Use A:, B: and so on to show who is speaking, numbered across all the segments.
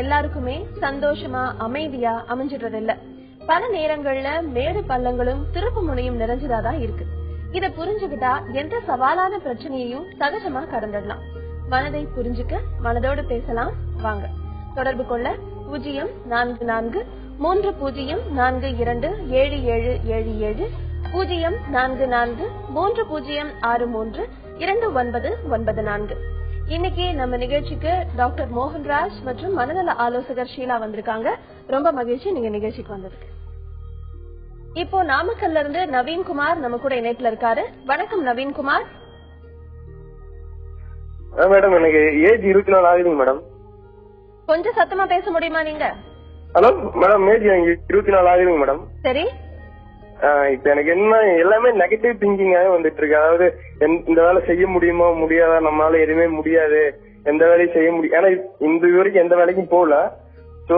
A: எல்லாருக்குமே சந்தோஷமா அமைதியா அமைஞ்சிடுறது இல்ல. பல நேரங்கள்ல மேடு பள்ளங்களும் திருப்பு முனையும் நிறைஞ்சதாதான் இருக்கு. இத புரிஞ்சுக்கிட்டா எந்த சவாலான பிரச்சனையையும் சகஜமா கடந்துடலாம். மனதை புரிஞ்சுக்க மனதோடு பேசலாம் வாங்க. தொடர்பு கொள்ள 0443042777 044306329994. இன்னைக்கு நம்ம நிகழ்ச்சிக்கு டாக்டர் மோகன்ராஜ் மற்றும் மனநல ஆலோசகர் ஷீலா வந்திருக்காங்க. ரொம்ப மகிழ்ச்சி நீங்க நிகழ்ச்சிக்கு வந்திருக்கு. இப்போ நாமக்கல்ல இருந்து நவீன்குமார் நம்ம கூட இணைப்புல இருக்காரு. வணக்கம் நவீன்குமார்.
B: மேடம் எனக்கு ஏஜ் 24 ஆகுதுங்க மேடம்.
A: கொஞ்சம் சத்தமா பேச முடியுமா நீங்க?
B: ஹலோ மேடம், ஏஜ் 24 ஆகுதுங்க மேடம்.
A: சரி,
B: இப்ப எனக்கு என்ன எல்லாமே நெகட்டிவ் திங்கிங்காக வந்துட்டு இருக்கு. அதாவது இந்த வேலை செய்ய முடியுமா முடியாதா, நம்மளால எதுவுமே முடியாது, எந்த வேலையும் செய்ய முடியும். ஏன்னா இந்த வரைக்கும் எந்த வேலைக்கும் போகல. சோ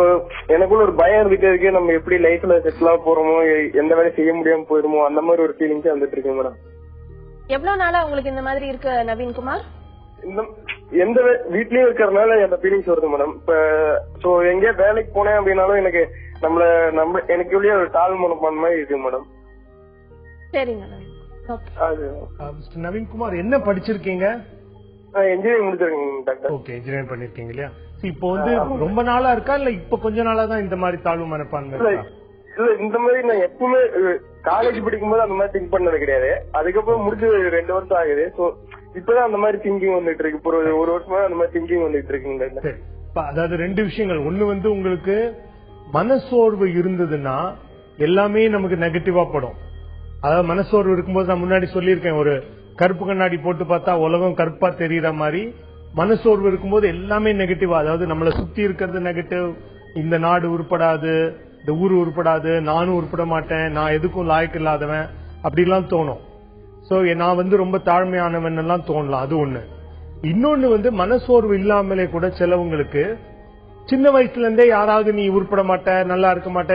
B: எனக்குள்ள ஒரு பயம் இருந்துட்டே இருக்கு, நம்ம எப்படி லைஃப்ல செட்டில் ஆக போறோமோ, எந்த வேலையும் செய்ய முடியாம போயிருமோ, அந்த மாதிரி ஒரு ஃபீலிங்ஸ் வந்துட்டு இருக்கு மேடம்.
A: எவ்வளவு நாளா உங்களுக்கு இந்த மாதிரி இருக்கு நவீன்குமார்?
B: எந்த வீட்லயும் இருக்கிறதுனால அந்த ஃபீலிங்ஸ் வருது மேடம். இப்ப சோ எங்கேயா வேலைக்கு போனேன் அப்படின்னாலும் எனக்கு எனக்கு உள்ளே ஒரு தாழ்வு மனப்பான்மை மாதிரி இருக்கு மேடம்.
A: சரிங்க
C: நவீன்குமார், என்ன படிச்சிருக்கீங்க?
B: இன்ஜினியரிங் முடிச்சிருக்கீங்க டாக்டர்.
C: ஓகே, இன்ஜினியரிங் பண்ணிருக்கீங்க இல்லையா? இப்போ வந்து ரொம்ப நாளா இருக்கா இல்ல இப்ப கொஞ்ச நாளா தான் இந்த மாதிரி தாழ்வு மனப்பான்மை இருக்கா?
B: இல்ல, இந்த மாதிரி நான் எப்பவுமே காலேஜ் படிக்கும் போது அந்த மாதிரி திங்க் பண்ணது கிடையாது. அதுக்கப்புறம் முடிச்சு 2 வருஷம் ஆகுது. சோ இப்பதான் அந்த மாதிரி திங்கிங் வந்துட்டு இருக்கு. இப்போ ஒரு வருஷமா அந்த மாதிரி திங்கிங் வந்துட்டு இருக்குங்க.
C: அதாவது 2 விஷயங்கள். ஒண்ணு வந்து உங்களுக்கு மனசோர்வு இருந்ததுன்னா எல்லாமே நமக்கு நெகட்டிவா படும். அதாவது மனசோர்வு இருக்கும்போது நான் முன்னாடி சொல்லியிருக்கேன், ஒரு கருப்பு கண்ணாடி போட்டு பார்த்தா உலகம் கருப்பா தெரியற மாதிரி மனசோர்வு இருக்கும்போது எல்லாமே நெகட்டிவா, அதாவது நம்மளை சுத்தி இருக்கிறது நெகட்டிவ். இந்த நாடு உருப்படாது, இந்த ஊர் உருப்படாது, நானும் உருப்பட மாட்டேன், நான் எதுக்கும் லாய்க்கு இல்லாதவன் அப்படிலாம் தோணும். சோ நான் வந்து ரொம்ப தாழ்மையானவன் எல்லாம் தோணலாம். அது ஒண்ணு. இன்னொன்னு வந்து மனசோர்வு இல்லாமலே கூட சிலவங்களுக்கு சின்ன வயசுல இருந்தே யாராவது நீ உருப்பட மாட்ட, நல்லா இருக்க மாட்ட,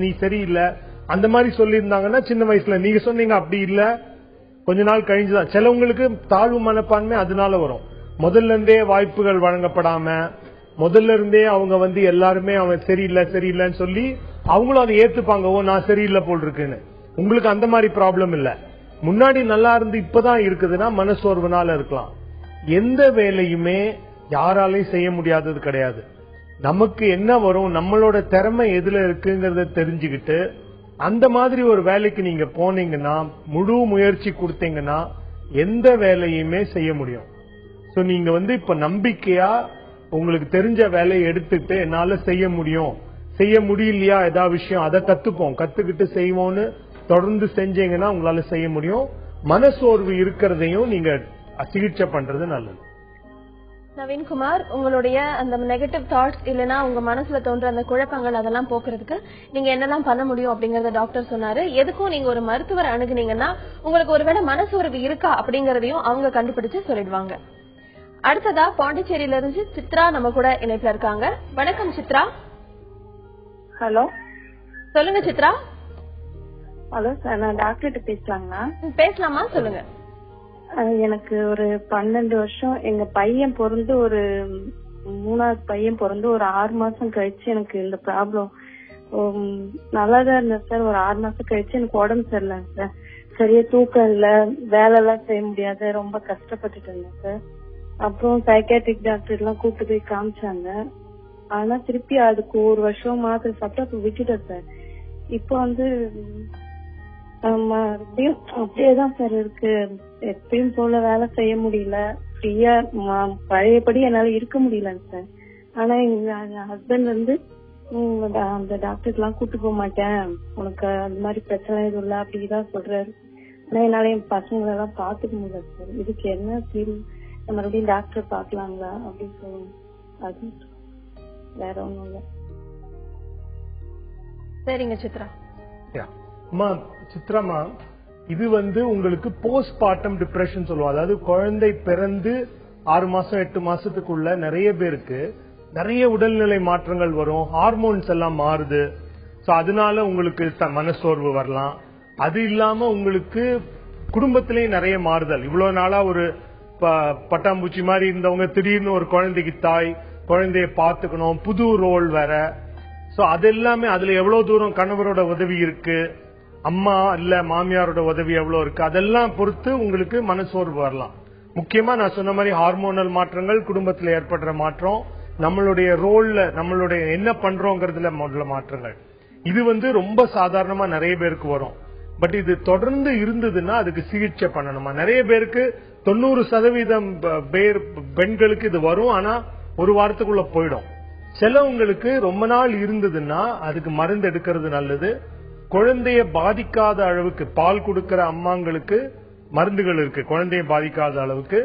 C: நீ சரியில்லை அந்த மாதிரி சொல்லியிருந்தாங்கன்னா சின்ன வயசுல நீங்க சொன்னீங்க அப்படி இல்ல, கொஞ்ச நாள் கழிஞ்சுதான். சிலவங்களுக்கு தாழ்வு மனப்பான்மை அதனால வரும். முதல்ல இருந்தே வாய்ப்புகள் வழங்கப்படாம, முதல்ல இருந்தே அவங்க வந்து எல்லாருமே அவன் சரியில்லைன்னு சொல்லி அவங்களும் அதை ஏத்துப்பாங்க, ஓ நான் சரியில்லை போல் இருக்குன்னு. உங்களுக்கு அந்த மாதிரி ப்ராப்ளம் இல்ல, முன்னாடி நல்லா இருந்து இப்பதான் இருக்குதுன்னா மனசோர்வுனால இருக்கலாம். எந்த வேலையுமே யாராலையும் செய்ய முடியாதது கிடையாது. நமக்கு என்ன வரும், நம்மளோட திறமை எதுல இருக்குங்கிறத தெரிஞ்சுக்கிட்டு அந்த மாதிரி ஒரு வேலைக்கு நீங்க போனீங்கன்னா, முழு முயற்சி கொடுத்தீங்கன்னா எந்த வேலையுமே செய்ய முடியும். சோ நீங்க வந்து இப்ப நம்பிக்கையா உங்களுக்கு தெரிஞ்ச வேலையை எடுத்துட்டு என்னால செய்ய முடியும், செய்ய முடியலையா ஏதாவது விஷயம் அதை கத்துக்கிட்டு செய்வோம்னு தொடர்ந்து செஞ்சீங்கன்னா உங்களால செய்ய முடியும். மனசோர்வு இருக்கிறதையும் நீங்க சிகிச்சை பண்றது நல்லது.
A: நவீன்குமார், உங்களுடைய அந்த நெகட்டிவ் தாட்ஸ் இல்லனா உங்க மனசுல தோன்ற அந்த குழப்பங்கள் அதெல்லாம் போக்குறதுக்கு நீங்க என்னெல்லாம் பண்ண முடியும் அப்படிங்கறத டாக்டர் சொன்னாரு. எதுக்கும் நீங்க ஒரு மருத்துவர் அணுகுனீங்கன்னா உங்களுக்கு ஒருவேளை மனசோர்வு இருக்கா அப்படிங்கறதையும் அவங்க கண்டுபிடிச்சு சொல்லிடுவாங்க. அடுத்ததா பாண்டிச்சேரியில இருந்து சித்ரா நம்ம கூட இணைப்புல இருக்காங்க. வணக்கம் சித்ரா.
D: ஹலோ,
A: சொல்லுங்க சித்ரா.
D: ஹலோ சார், நான் டாக்டர்கிட்ட பேசலாங்களா?
A: பேசலாமா, சொல்லுங்க.
D: எனக்கு ஒரு 12 வருஷம், எங்க பையன் பிறந்து ஒரு 3வது பையன் பிறந்து ஒரு 6 மாசம் கழிச்சு எனக்கு இந்த ப்ராப்ளம். நல்லாதான் இருந்தேன் சார். ஒரு 6 மாசம் கழிச்சு எனக்கு உடம்பு சரியில்லைங்க சார். சரியா தூக்கம் இல்ல, வேலை எல்லாம் செய்ய முடியாது, ரொம்ப கஷ்டப்பட்டுட்டு இருந்தேன் சார். அப்புறம் சைக்காட்ரிக் டாக்டர் எல்லாம் கூப்பிட்டு போய் காமிச்சாங்க. ஆனா திருப்பி அதுக்கு 1 வருஷம் மாத்திரை சாப்பிட்டு அப்ப விட்டுட்டேன் சார். இப்போ வந்து அப்படியேதான் சார் இருக்கு. எப்பயும் போல வேலை செய்ய முடியல, ஃப்ரீயா பழையபடி என்னால இருக்க முடியலங்க சார். ஆனா எங்க ஹஸ்பண்ட் வந்து அந்த டாக்டருக்கு எல்லாம் கூட்டு போக மாட்டேன், உனக்கு அந்த மாதிரி பிரச்சனை எதுவும் இல்ல அப்படிதான் சொல்றாரு. ஆனா என்னால என் பசங்களை எல்லாம் பாத்துக்க முடியல சார். இதுக்கு என்ன தீர்வு? மறுபடியும் டாக்டர் பாக்கலாங்களா அப்படின்னு சொல்லுங்க. அது வேற ஒண்ணும் இல்ல.
A: சரிங்க சித்ரா.
C: சித்ராமா, இது வந்து உங்களுக்கு போஸ்ட்மார்ட்டம் டிப்ரெஷன் சொல்லுவோம். அதாவது குழந்தை பிறந்து 6 மாசம் 8 மாசத்துக்குள்ள நிறைய பேருக்கு நிறைய உடல்நிலை மாற்றங்கள் வரும், ஹார்மோன்ஸ் எல்லாம் மாறுது. சோ அதனால உங்களுக்கு மனசோர்வு வரலாம். அது இல்லாம உங்களுக்கு குடும்பத்திலேயே நிறைய மாறுதல். இவ்வளவு நாளா ஒரு பட்டாம்பூச்சி மாதிரி இருந்தவங்க திடீர்னு ஒரு குழந்தைக்கு தாய், குழந்தைய பாத்துக்கணும், புது ரோல் வேற. சோ அது எல்லாமே அதுல எவ்வளவு தூரம் கணவரோட உதவி இருக்கு, அம்மா இல்ல மாமியாரோட உதவி எவ்வளவு இருக்கு, அதெல்லாம் பொறுத்து உங்களுக்கு மனசோர்வு வரலாம். முக்கியமா நான் சொன்ன மாதிரி ஹார்மோனல் மாற்றங்கள், குடும்பத்துல ஏற்படுற மாற்றம், நம்மளுடைய ரோல்ல நம்மளுடைய என்ன பண்றோங்கிறதுல முதல்ல மாற்றங்கள், இது ரொம்ப சாதாரணமா நிறைய பேருக்கு வரும். பட் இது தொடர்ந்து இருந்ததுன்னா அதுக்கு சிகிச்சை பண்ணணுமா. நிறைய பேருக்கு 90% பெண்களுக்கு இது வரும், ஆனா ஒரு வாரத்துக்குள்ள போயிடும். சிலவங்களுக்கு ரொம்ப நாள் இருந்ததுன்னா அதுக்கு மருந்து எடுக்கிறது நல்லது. குழந்தைய பாதிக்காத அளவுக்கு பால் கொடுக்கிற அம்மாங்களுக்கு மருந்துகள் இருக்கு, குழந்தைய பாதிக்காத அளவுக்கு.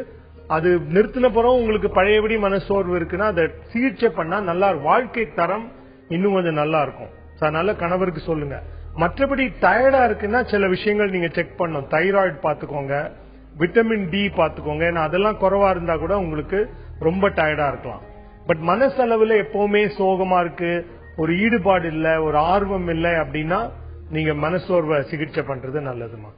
C: அது நிறுத்தின பிறகு உங்களுக்கு பழையபடி மனசோர்வு இருக்குன்னா அதை சிகிச்சை பண்ணா நல்லா வாழ்க்கை தரம் இன்னும் கொஞ்சம் நல்லா இருக்கும். அதனால கணவருக்கு சொல்லுங்க. மற்றபடி டயர்டா இருக்குன்னா சில விஷயங்கள் நீங்க செக் பண்ணணும். தைராய்டு பாத்துக்கோங்க, விட்டமின் டி பாத்துக்கோங்க. ஏன்னா அதெல்லாம் குறைவா இருந்தா கூட உங்களுக்கு ரொம்ப டயர்டா இருக்கலாம். பட் மனசளவுல எப்பவுமே சோகமா இருக்கு, ஒரு ஈடுபாடு இல்ல, ஒரு ஆர்வம் இல்லை அப்படின்னா நீங்க மனசோர்வை சிகிச்சை பண்றது நல்லதுமா.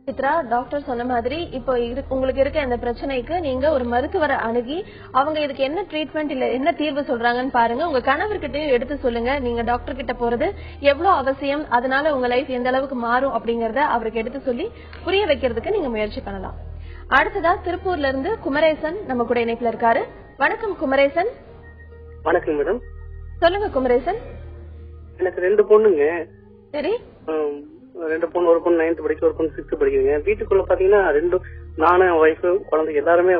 A: சித்ரா, டாக்டர் சொன்ன மாதிரி இப்போ உங்களுக்கு இருக்க இந்த பிரச்சனைக்கு நீங்க ஒரு மருத்துவரை அணுகி அவங்க இதுக்கு என்ன ட்ரீட்மெண்ட் இல்ல என்ன தீர்வு சொல்றாங்கன்னு பாருங்க. உங்க கணவர்கிட்டயும் எடுத்து சொல்லுங்க. நீங்க டாக்டர் கிட்ட போறது எவ்வளவு அவசியம், அதனால உங்க லைஃப் எந்த அளவுக்கு மாறும் அப்படிங்கறத அவருக்கு எடுத்து சொல்லி புரிய வைக்கிறதுக்கு நீங்க முயற்சி பண்ணலாம். அடுத்ததா திருப்பூர்ல இருந்து குமரேசன் நம்ம கூட இணைப்புல இருக்காரு. வணக்கம் குமரேசன்.
E: வணக்கம் மேடம்.
A: சொல்லுங்க குமரேசன்.
E: எனக்கு 2 பொண்ணுங்க.
A: சரி.
E: 2 பொண்ணு, ஒரு பொண்ணு 9th படிக்க, ஒரு பொண்ணு 6th படிக்கிறீங்க. வீட்டுக்குள்ள பாத்தீங்கன்னா நானும் என் ஒய்ஃபு குழந்தை எல்லாருமே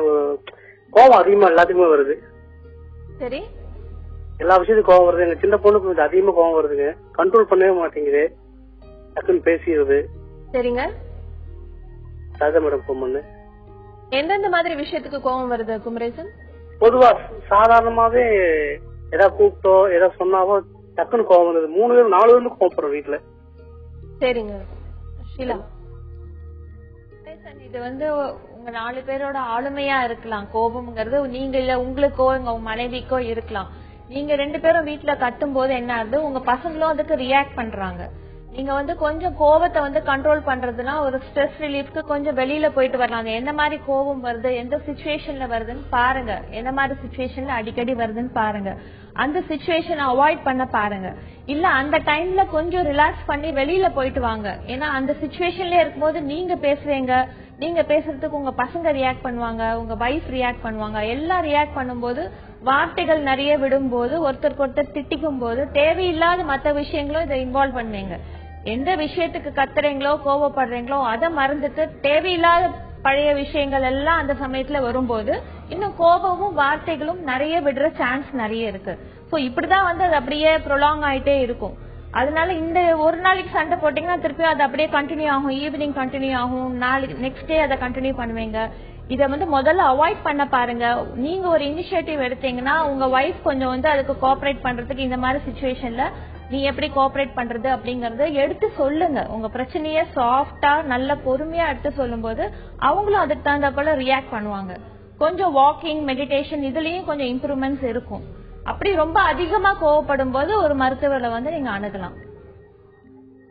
E: கோவம் அதிகமா எல்லாத்துக்குமே வருது.
A: சரி.
E: எல்லா விஷயத்துக்கும் கோவம் வருது. எங்க சின்ன பொண்ணுக்கு கொஞ்சம் அதிகமா கோவம் வருதுங்க. கண்ட்ரோல் பண்ணவே மாட்டேங்குது, டக்குன்னு பேசிடுது.
A: சரிங்க.
E: அதான் மேடம் பொண்ணு.
A: எந்தெந்த மாதிரி விஷயத்துக்கு கோவம் வருது குமரேசன்?
E: பொதுவா சாதாரணமாவே ஏதாவது கூப்பிட்டோ ஏதாவது சொன்னாவோ டக்குன்னு கோவம் வருது. 3 பேரும் 4 பேரும் கோவப்படுறோம் வீட்டுல.
A: சரிங்க. ஷீலா,
F: இது உங்க 4 பேரோட ஆளுமையா இருக்கலாம். கோபம்ங்கிறது நீங்க இல்ல, உங்களுக்கோ உங்க மனைவிக்கோ இருக்கலாம். நீங்க 2 பேரும் வீட்டுல கட்டும் போது என்ன ஆகுது, உங்க பசங்களும் அதுக்கு ரியாக்ட் பண்றாங்க. நீங்க கொஞ்சம் கோவத்தை கண்ட்ரோல் பண்றதுனா ஒரு ஸ்ட்ரெஸ் ரிலீஃப்க்கு கொஞ்சம் வெளியில போயிட்டு வரலாம். எந்த மாதிரி கோபம் வருது, எந்த சிச்சுவேஷன்ல வருதுன்னு பாருங்க. எந்த மாதிரி சிச்சுவேஷன்ல அடிக்கடி வருதுன்னு பாருங்க. அந்த சிச்சுவேஷனை அவாய்ட் பண்ண பாருங்க. இல்ல அந்த டைம்ல கொஞ்சம் ரிலாக்ஸ் பண்ணி வெளியில போயிட்டு வாங்க. ஏன்னா அந்த சிச்சுவேஷன்ல இருக்கும்போது நீங்க பேசுவீங்க, நீங்க பேசுறதுக்கு உங்க பசங்க ரியாக்ட் பண்ணுவாங்க, உங்க வைஃப் ரியாக்ட் பண்ணுவாங்க. எல்லாம் ரியாக்ட் பண்ணும்போது வார்த்தைகள் நிறைய விடும்போது ஒருத்தருக்கு ஒருத்தர் திட்டிக்கும் போது தேவையில்லாத மற்ற விஷயங்களும் இதை இன்வால்வ் பண்ணுவீங்க. எந்த விஷயத்துக்கு கத்துறீங்களோ கோவப்படுறீங்களோ அதை மறந்துட்டு தேவையில்லாத பழைய விஷயங்கள் எல்லாம் அந்த சமயத்துல வரும்போது இன்னும் கோபமும் வார்த்தைகளும் நிறைய விடுற சான்ஸ் நிறைய இருக்கு. சோ இப்படிதான் அது அப்படியே ப்ரொலாங் ஆயிட்டே இருக்கும். அதனால இந்த ஒரு நாளைக்கு சண்டை போட்டீங்கன்னா திருப்பி அது அப்படியே கண்டினியூ ஆகும், ஈவினிங் கண்டினியூ ஆகும், நாளைக்கு நெக்ஸ்ட் டே அதை கண்டினியூ பண்ணுவீங்க. இதை முதல்ல அவாய்ட் பண்ண பாருங்க. நீங்க ஒரு இனிஷியேட்டிவ் எடுத்தீங்கன்னா உங்க வைஃப் கொஞ்சம் அதுக்கு கோஆபரேட் பண்றதுக்கு இந்த மாதிரி சிச்சுவேஷன்ல நீ எப்படி கோஆபரேட் பண்றது அப்படிங்கறத எடுத்து சொல்லுங்க. உங்க பிரச்சனைய சாஃப்டா நல்ல பொறுமையா எடுத்து சொல்லும் போது அவங்களும் அதுக்கு தகுந்த போல ரியாக்ட் பண்ணுவாங்க. கொஞ்சம் வாக்கிங், மெடிடேஷன் இதுலயும் கொஞ்சம் இம்ப்ரூவ்மெண்ட்ஸ் இருக்கும். அப்படி ரொம்ப அதிகமா கோவப்படும் போது ஒரு மருத்துவரை நீங்க அணுகலாம்.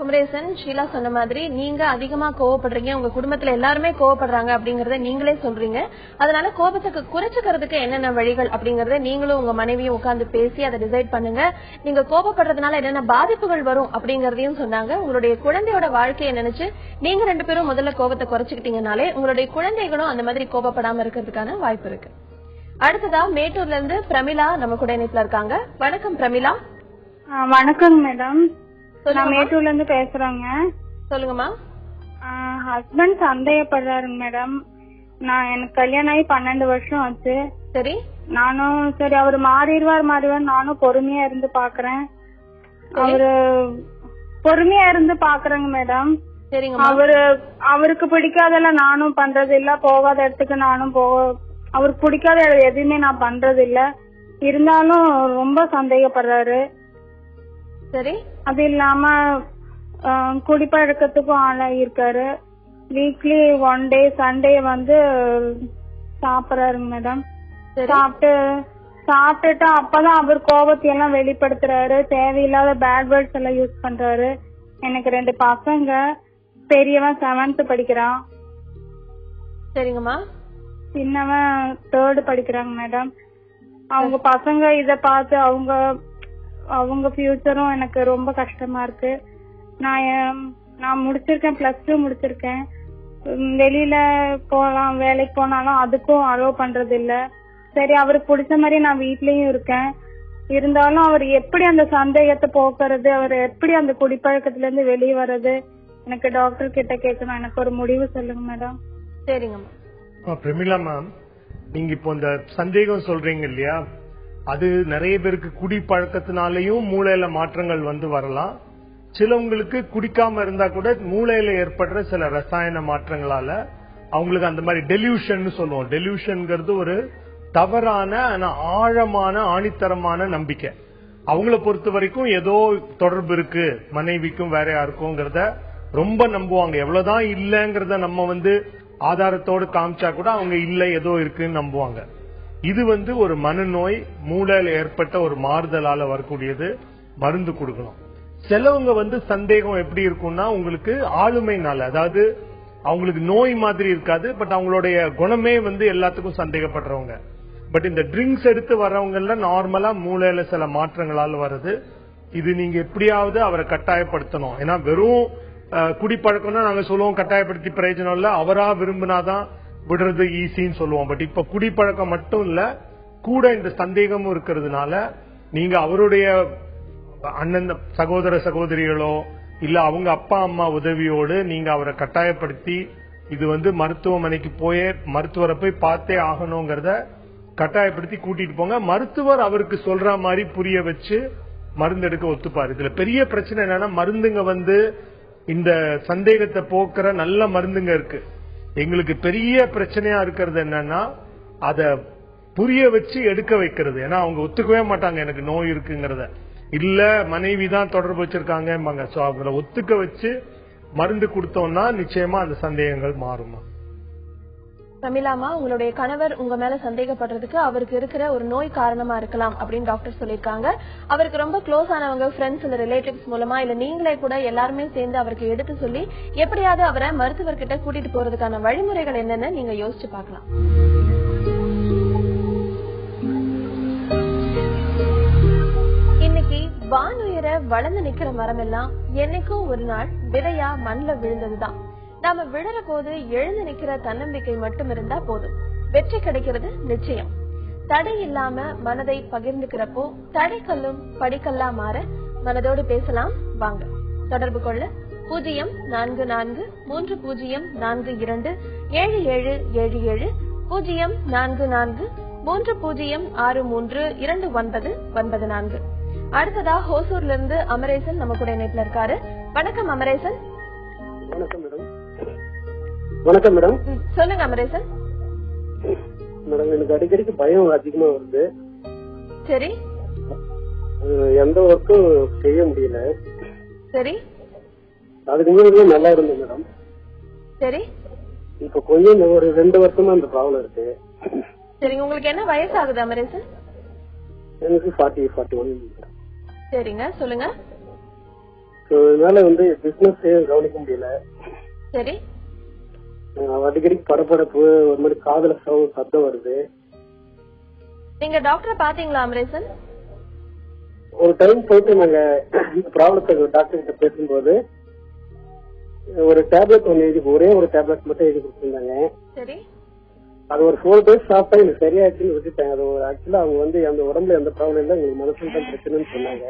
A: குமரேசன், ஷீலா சொன்ன மாதிரி நீங்க அதிகமா கோவப்படுறீங்க, உங்க குடும்பத்துல எல்லாருமே கோவப்படுறாங்க அப்படிங்கறத நீங்களே சொல்றீங்க. அதனால கோபத்துக்கு குறைச்சுக்கிறதுக்கு என்னென்ன வழிகள் அப்படிங்கறத நீங்களும் உங்க மனைவியும் உட்கார்ந்து பேசி அதை டிசைட் பண்ணுங்க. நீங்க கோபப்படுறதுனால என்னென்ன பாதிப்புகள் வரும் அப்படிங்கறதையும் சொன்னாங்க. உங்களுடைய குழந்தையோட வாழ்க்கையை நினைச்சு நீங்க 2 பேரும் முதல்ல கோபத்தை குறைச்சுக்கிட்டீங்கனாலே உங்களுடைய குழந்தைகளும் அந்த மாதிரி கோபப்படாம இருக்கிறதுக்கான வாய்ப்பு இருக்கு. அடுத்ததா மேட்டூர்ல இருந்து பிரமிளா நம்ம கூட இணைப்புல இருக்காங்க. வணக்கம் பிரமிளா.
G: வணக்கம் மேடம். நான் மேட்டூர்ல இருந்து பேசுறேங்க.
A: சொல்லுங்கம்மா.
G: ஹஸ்பண்ட் சந்தேகப்படுறாருங்க மேடம். எனக்கு கல்யாணம் ஆகி 12 வருஷம் ஆச்சு.
A: சரி.
G: நானும் சரி அவரு மாறிடுவார் நானும் பொறுமையா இருந்து பாக்குறேன். அவரு பொறுமையா இருந்து பாக்குறேங்க மேடம். அவருக்கு பிடிக்காதெல்லாம் நானும் பண்றது இல்ல, போகாத இடத்துக்கு நானும் அவருக்கு பிடிக்காத எதுவுமே நான் பண்றது இல்ல. இருந்தாலும் ரொம்ப சந்தேகப்படுறாரு.
A: சரி. அது
G: இல்லாம குடிப்பழக்கத்துக்கும் ஆளாயிருக்காரு. வீக்லி 1 டே சண்டே சாப்பிடறாருங்க மேடம். சாப்பிட்டுட்டு அப்பதான் அவர் கோபத்தையெல்லாம் வெளிப்படுத்துறாரு. தேவையில்லாத பேட் வேர்ட்ஸ் எல்லாம் யூஸ் பண்றாரு. எனக்கு 2 பசங்க. பெரியவன் 7th படிக்கிறான்.
A: சரிங்கம்மா.
G: சின்னவன் 3rd படிக்கிறாங்க மேடம். அவங்க பசங்க இத பார்த்து அவங்க ஃபியூச்சரும் எனக்கு ரொம்ப கஷ்டமா இருக்கு. நான் முடிச்சிருக்கேன், +2 முடிச்சிருக்கேன். வெளியில போலாம், வேலைக்கு போனாலும் அதுக்கும் அலோவ் பண்றது இல்ல. சரி, அவருக்கு பிடிச்ச மாதிரி நான் வீட்லயும் இருக்கேன். இருந்தாலும் அவர் எப்படி அந்த சந்தேகத்தை போக்குறது, அவர் எப்படி அந்த குடிப்பழக்கத்துல இருந்து வெளியே வர்றது, எனக்கு டாக்டர் கிட்ட கேட்கணும். எனக்கு ஒரு முடிவு சொல்லுங்க மேடம்.
A: சரிங்கம்மா.
C: பிரமிளா மேம், நீங்க இப்போ இந்த சந்தேகம் சொல்றீங்க இல்லையா, அது நிறைய பேருக்கு குடிப்பழக்கத்தினாலையும் மூளையில மாற்றங்கள் வந்து வரலாம். சிலவங்களுக்கு குடிக்காம இருந்தா கூட மூளையில ஏற்படுற சில ரசாயன மாற்றங்களால அவங்களுக்கு அந்த மாதிரி டெலியூஷன் சொல்லுவோம். டெலியூஷன்ங்கிறது ஒரு தவறான ஆழமான ஆணித்தரமான நம்பிக்கை. அவங்கள பொறுத்த வரைக்கும் ஏதோ தொடர்பு இருக்கு மனைவிக்கும் வேற யாருக்கும்ங்கிறத ரொம்ப நம்புவாங்க. எவ்வளவுதான் இல்லங்கிறத நம்ம ஆதாரத்தோடு காமிச்சா கூட அவங்க இல்ல ஏதோ இருக்குன்னு நம்புவாங்க. இது ஒரு மனநோய், மூளையில ஏற்பட்ட ஒரு மாறுதலால வரக்கூடியது. மருந்து கொடுக்கணும். சிலவங்க சந்தேகம் எப்படி இருக்கும்னா, உங்களுக்கு ஆளுமைனால, அதாவது அவங்களுக்கு நோய் மாதிரி இருக்காது, பட் அவங்களுடைய குணமே எல்லாத்துக்கும் சந்தேகப்படுறவங்க. பட் இந்த ட்ரிங்க்ஸ் எடுத்து வர்றவங்க நார்மலா மூளையில சில மாற்றங்களால வருது. இது நீங்க எப்படியாவது அவரை கட்டாயப்படுத்தணும். ஏன்னா வெறும் குடிப்பழக்கம்னா நாங்க சொல்லுவோம் கட்டாயப்படுத்தி பிரயோஜனம் இல்ல, அவரா விரும்பினாதான் விடுறது ஈஸின்னு சொல்லுவோம். பட் இப்ப குடிப்பழக்கம் மட்டும் இல்ல, கூட இந்த சந்தேகமும் இருக்கிறதுனால நீங்க அவருடைய அண்ணன் சகோதர சகோதரிகளோ இல்ல அவங்க அப்பா அம்மா உதவியோடு நீங்க அவரை கட்டாயப்படுத்தி இது மருத்துவமனைக்கு மருத்துவரை போய் பார்த்தே ஆகணுங்கிறத கட்டாயப்படுத்தி கூட்டிட்டு போங்க. மருத்துவர் அவருக்கு சொல்ற மாதிரி புரிய வச்சு மருந்து எடுக்க ஒத்துப்பாரு. இதுல பெரிய பிரச்சனை என்னன்னா, மருந்துங்க இந்த சந்தேகத்தை போக்குற நல்ல மருந்துங்க இருக்கு. எங்களுக்கு பெரிய பிரச்சனையா இருக்கிறது என்னன்னா, அத புரிய வச்சு எடுக்க வைக்கிறது. ஏன்னா அவங்க ஒத்துக்கவே மாட்டாங்க எனக்கு நோய் இருக்குங்கிறத. இல்ல மனைவி தான் தொடர்பு வச்சிருக்காங்க. அவங்கள ஒத்துக்க வச்சு மருந்து கொடுத்தோம்னா நிச்சயமா அந்த சந்தேகங்கள் மாறுமா.
A: தமிழாமா, உங்களுடைய கணவர் உங்க மேல சந்தேகப்படுறதுக்கு அவருக்கு இருக்கிற ஒரு நோய் காரணமா இருக்கலாம் அப்படின்னு டாக்டர் சொல்லிருக்காங்க. அவருக்கு ரொம்ப க்ளோஸ் ஆனவங்க, ஃப்ரெண்ட்ஸ் இல்ல ரிலேட்டிவ்ஸ் மூலமா இல்ல நீங்களே கூட எல்லாருமே சேர்ந்து அவருக்கு எடுத்து சொல்லி எப்படியாவது அவரை மருத்துவர்கிட்ட கூட்டிட்டு போறதுக்கான வழிமுறைகள் என்னன்னு நீங்க யோசிச்சு பார்க்கலாம். இன்னைக்கு வானுயர வளர்ந்து நிக்கிற மரம் எல்லாம் என்னைக்கும் ஒரு நாள் விதையா மண்ல விழுந்ததுதான். நாம விழற போது எழுந்து நிக்கிற தன்னம்பிக்கை மட்டும் இருந்தா போதும், வெற்றி கிடைக்கிறது நிச்சயம். தடை இல்லாம மனதை பகிர்ந்துக்கிறப்போ தடைக்கல்லும் படிக்கல்லா மாற மனதோடு பேசலாம் வாங்க. தொடர்பு கொள்ள 0443042777 0443063299. அடுத்ததா ஹோசூர்ல இருந்து அமரேசன் நம்ம கூட இணைப்புல இருக்காரு. வணக்கம் அமரேசன்.
E: வணக்கம் மேடம். வணக்கம் மேடம்.
A: சொல்லுங்க அமரேசன்.
E: மேடம், எனக்கு அடிக்கடிக்கு பயம் அதிகமா வருது.
A: சரி.
E: எந்த ஒர்க்கும் செய்ய முடியல.
A: சரி.
E: அதுக்கு முன்னாடி நல்லா இருந்தேன் மேடம்.
A: சரி.
E: இப்ப கொஞ்சம் ஒரு 2 வருஷமா அந்த ப்ராப்ளம் இருக்கு.
A: சரிங்க, உங்களுக்கு என்ன வயசாகுது அமரேசன்?
E: எனக்கு 41.
A: சரிங்க, சொல்லுங்க.
E: அதனால பிசினஸ் கவனிக்க முடியல.
A: சரி.
E: அடிக்கடி படப்படப்பு, ஒரு மாதிரி காதல சத்தம் வருது.
A: நீங்க டாக்டரை பாத்தீங்களா அமரேசன்?
E: ஒரு டைம் போயிட்டு நாங்க இந்த ப்ராப்ளத்தை டாக்டர் கிட்ட பேசும்போது ஒரு டேப்லெட் ஒரே ஒரு டேப்லெட் மட்டும் எழுதி கொடுத்துருந்தாங்க.
A: சரி.
E: அது ஒரு 4 days சாப்பிட்டா எனக்கு சரியாச்சுன்னு விட்டுட்டேன். அது ஆக்சுவலா அவங்க அந்த உடம்புல எந்த ப்ராப்ளம் இல்லை, உங்களுக்கு மனசுல தான் பிரச்சனைன்னு சொன்னாங்க.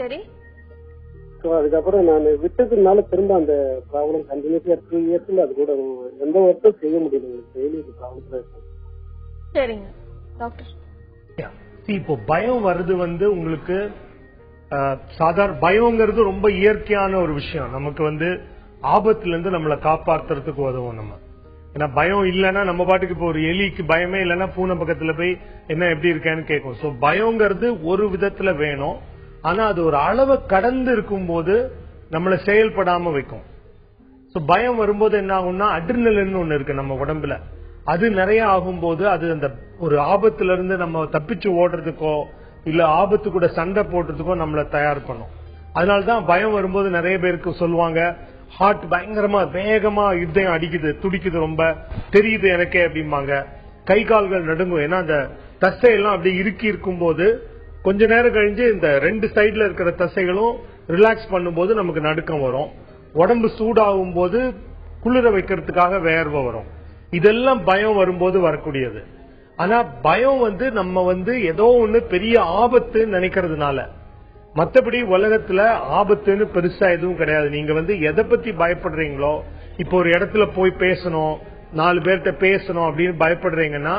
A: சரி.
E: அதுக்கப்புறம் நான் விட்டதுனால திரும்ப அந்த ப்ராப்ளம் கண்டினியூஸா 2 yearsல அது கூட எந்த ஒர்க்கும் செய்ய முடியல. டெய்லி இது ப்ராப்ளம் இருக்கு.
A: சரிங்க டாக்டர்.
C: இப்போ பயம் வருது உங்களுக்கு சாதாரண பயம்ங்கிறது ரொம்ப இயற்கையான ஒரு விஷயம். நமக்கு ஆபத்துல இருந்து நம்மளை காப்பாற்றுறதுக்கு உதவும். நம்ம ஏன்னா பயம் இல்லைன்னா நம்ம பாட்டுக்கு இப்போ ஒரு எலிக்கு பயமே இல்லைன்னா பூனை பக்கத்துல போய் என்ன எப்படி இருக்கேன்னு கேட்கும். சோ பயம்ங்கிறது ஒரு விதத்துல வேணும். ஆனா அது ஒரு அளவை கடந்து இருக்கும் போது நம்மள செயல்படாம வைக்கும். சோ பயம் வரும்போது என்ன ஆகும்னா, அட்ரினலின் ஒண்ணு இருக்கு நம்ம உடம்புல, அது நிறைய ஆகும்போது அது அந்த ஒரு ஆபத்துல இருந்து நம்ம தப்பிச்சு ஓடுறதுக்கோ இல்ல ஆபத்து கூட சண்டை போடுறதுக்கோ நம்மள தயார் பண்ணும். அதனாலதான் பயம் வரும்போது நிறைய பேருக்கு சொல்லுவாங்க, ஹார்ட் பயங்கரமா வேகமா இதயம் அடிக்குது, துடிக்குது, ரொம்ப தெரியுது எனக்கே அப்படிம்பாங்க. கை கால்கள் நடுங்கும். ஏன்னா அந்த தசையெல்லாம் அப்படி இறுக்கி இருக்கும் போது கொஞ்ச நேரம் கழிஞ்சு இந்த 2 சைடுல இருக்கிற தசைகளும் ரிலாக்ஸ் பண்ணும்போது நமக்கு நடுக்கம் வரும். உடம்பு சூடாகும் போது குளிர வைக்கிறதுக்காக வேர்வை வரும். இதெல்லாம் பயம் வரும்போது வரக்கூடியது. ஆனா பயம் நம்ம ஏதோ ஒண்ணு பெரிய ஆபத்து நினைக்கிறதுனால, மத்தபடி உலகத்துல ஆபத்துன்னு பெருசா எதுவும் கிடையாது. நீங்க எதை பத்தி பயப்படுறீங்களோ, இப்போ ஒரு இடத்துல போய் பேசணும், 4 பேர்கிட்ட பேசணும் அப்படின்னு பயப்படுறீங்கன்னா,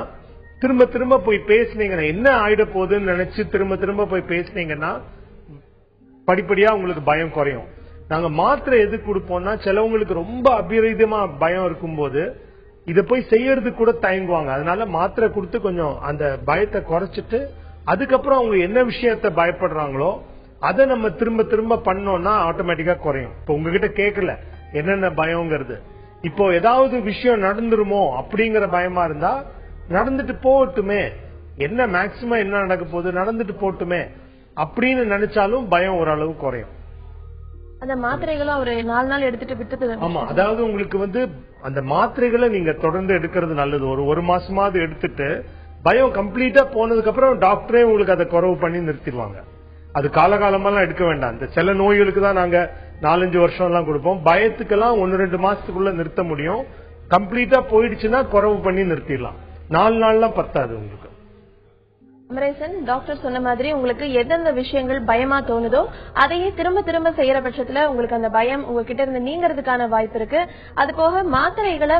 C: திரும்ப திரும்ப போய் பேசுனீங்கன்னா என்ன ஆயிட போகுதுன்னு நினைச்சு திரும்ப திரும்ப போய் பேசுனீங்கன்னா படிப்படியா உங்களுக்கு பயம் குறையும். நாங்க மாத்திரை எது கொடுப்போம்னா, சிலவங்களுக்கு ரொம்ப அபரிதமா பயம் இருக்கும்போது இத போய் செய்யறதுக்கு கூட தயங்குவாங்க. அதனால மாத்திரை கொடுத்து கொஞ்சம் அந்த பயத்தை குறைச்சிட்டு அதுக்கப்புறம் அவங்க என்ன விஷயத்த பயப்படுறாங்களோ அதை நம்ம திரும்ப திரும்ப பண்ணோம்னா ஆட்டோமேட்டிக்கா குறையும். இப்போ உங்ககிட்ட கேட்கல என்னென்ன பயம்ங்கிறது, இப்போ ஏதாவது விஷயம் நடந்துருமோ அப்படிங்கிற பயமா இருந்தா நடந்துட்டு போகட்டுமே, என்ன மேக்சிமம் என்ன நடக்க போகுது நடந்துட்டு போட்டுமே அப்படின்னு நினைச்சாலும் பயம் ஓரளவு குறையும்.
A: அந்த மாத்திரைகளும் ஒரு 4 நாள் எடுத்துட்டு விட்டு.
C: ஆமா, அதாவது உங்களுக்கு அந்த மாத்திரைகளை நீங்க தொடர்ந்து எடுக்கிறது நல்லது. ஒரு மாசமாவது எடுத்துட்டு பயம் கம்ப்ளீட்டா போனதுக்கு அப்புறம் டாக்டரே உங்களுக்கு அதை குறைவு பண்ணி நிறுத்திடுவாங்க. அது காலகாலமெல்லாம் எடுக்க வேண்டாம். இந்த சில நோய்களுக்கு தான் நாங்க 4-5 வருஷம் எல்லாம் கொடுப்போம். பயத்துக்கெல்லாம் 1-2 மாசத்துக்குள்ள நிறுத்த முடியும். கம்ப்ளீட்டா போயிடுச்சுன்னா குறைவு பண்ணி நிறுத்திடலாம். 4 நாள்லாம் பத்தாது உங்களுக்கு.
A: அமரேசன், டாக்டர் சொன்ன மாதிரி உங்களுக்கு எந்தெந்த விஷயங்கள் பயமா தோணுதோ அதையே திரும்ப திரும்ப செய்யற பட்சத்துல உங்களுக்கு அந்த பயம் உங்ககிட்ட இருந்து நீங்கிறதுக்கான வாய்ப்பு இருக்கு. அது போக மாத்திரைகளை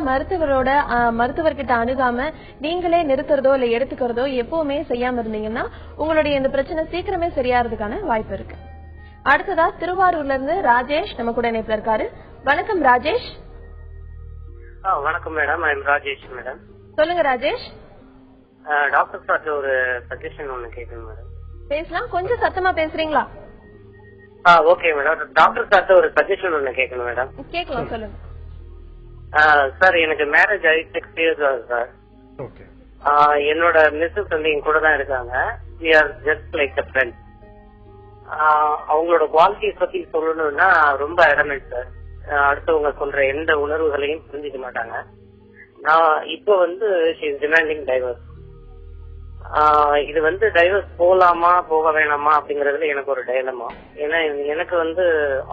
A: மருத்துவர்கிட்ட அணுகாம நீங்களே நிறுத்துறதோ இல்ல எடுத்துக்கிறதோ எப்பவுமே செய்யாம இருந்தீங்கன்னா உங்களுடைய இந்த பிரச்சனை சீக்கிரமே சரியாறதுக்கான வாய்ப்பு இருக்கு. அடுத்ததா திருவாரூர்ல இருந்து ராஜேஷ் நம்ம கூட இணைப்புல இருக்காரு. வணக்கம் ராஜேஷ்.
H: வணக்கம் madam, I am Rajesh madam.
A: சொல்லுங்க ராஜேஷ்.
H: டாக்டர் சார் ஒரு சஜஷன் ஒன்னு கேட்கணும் மேடம்.
A: பேசலாம், கொஞ்சம் சத்தமா பேசுறீங்களா?
H: Okay madam. டாக்டர் சார் ஒரு சஜஷன் ஒன்னு கேட்கணும் மேடம்.
A: கேட்கலாம், சொல்லுங்க.
H: சார் எனக்கு மேரேஜ் ஆகி 6 years ஆகுது சார். என்னோட மிஸ்ஸஸ் என் கூட தான் இருக்காங்க. we are just like a friend. அவங்களோட குவாலிட்டிஸ் பத்தி சொல்லணும்னா ரொம்ப அடமெண்ட் சார். அடுத்தவங்க சொல்ற எந்த உணர்வுகளையும் புரிஞ்சுக்க மாட்டாங்க. நான் இப்போ she is demanding divorce. இது டைவர்ஸ் போலாமா போக வேணாமா அப்படிங்கறதுல எனக்கு ஒரு டைலமா. ஏன்னா எனக்கு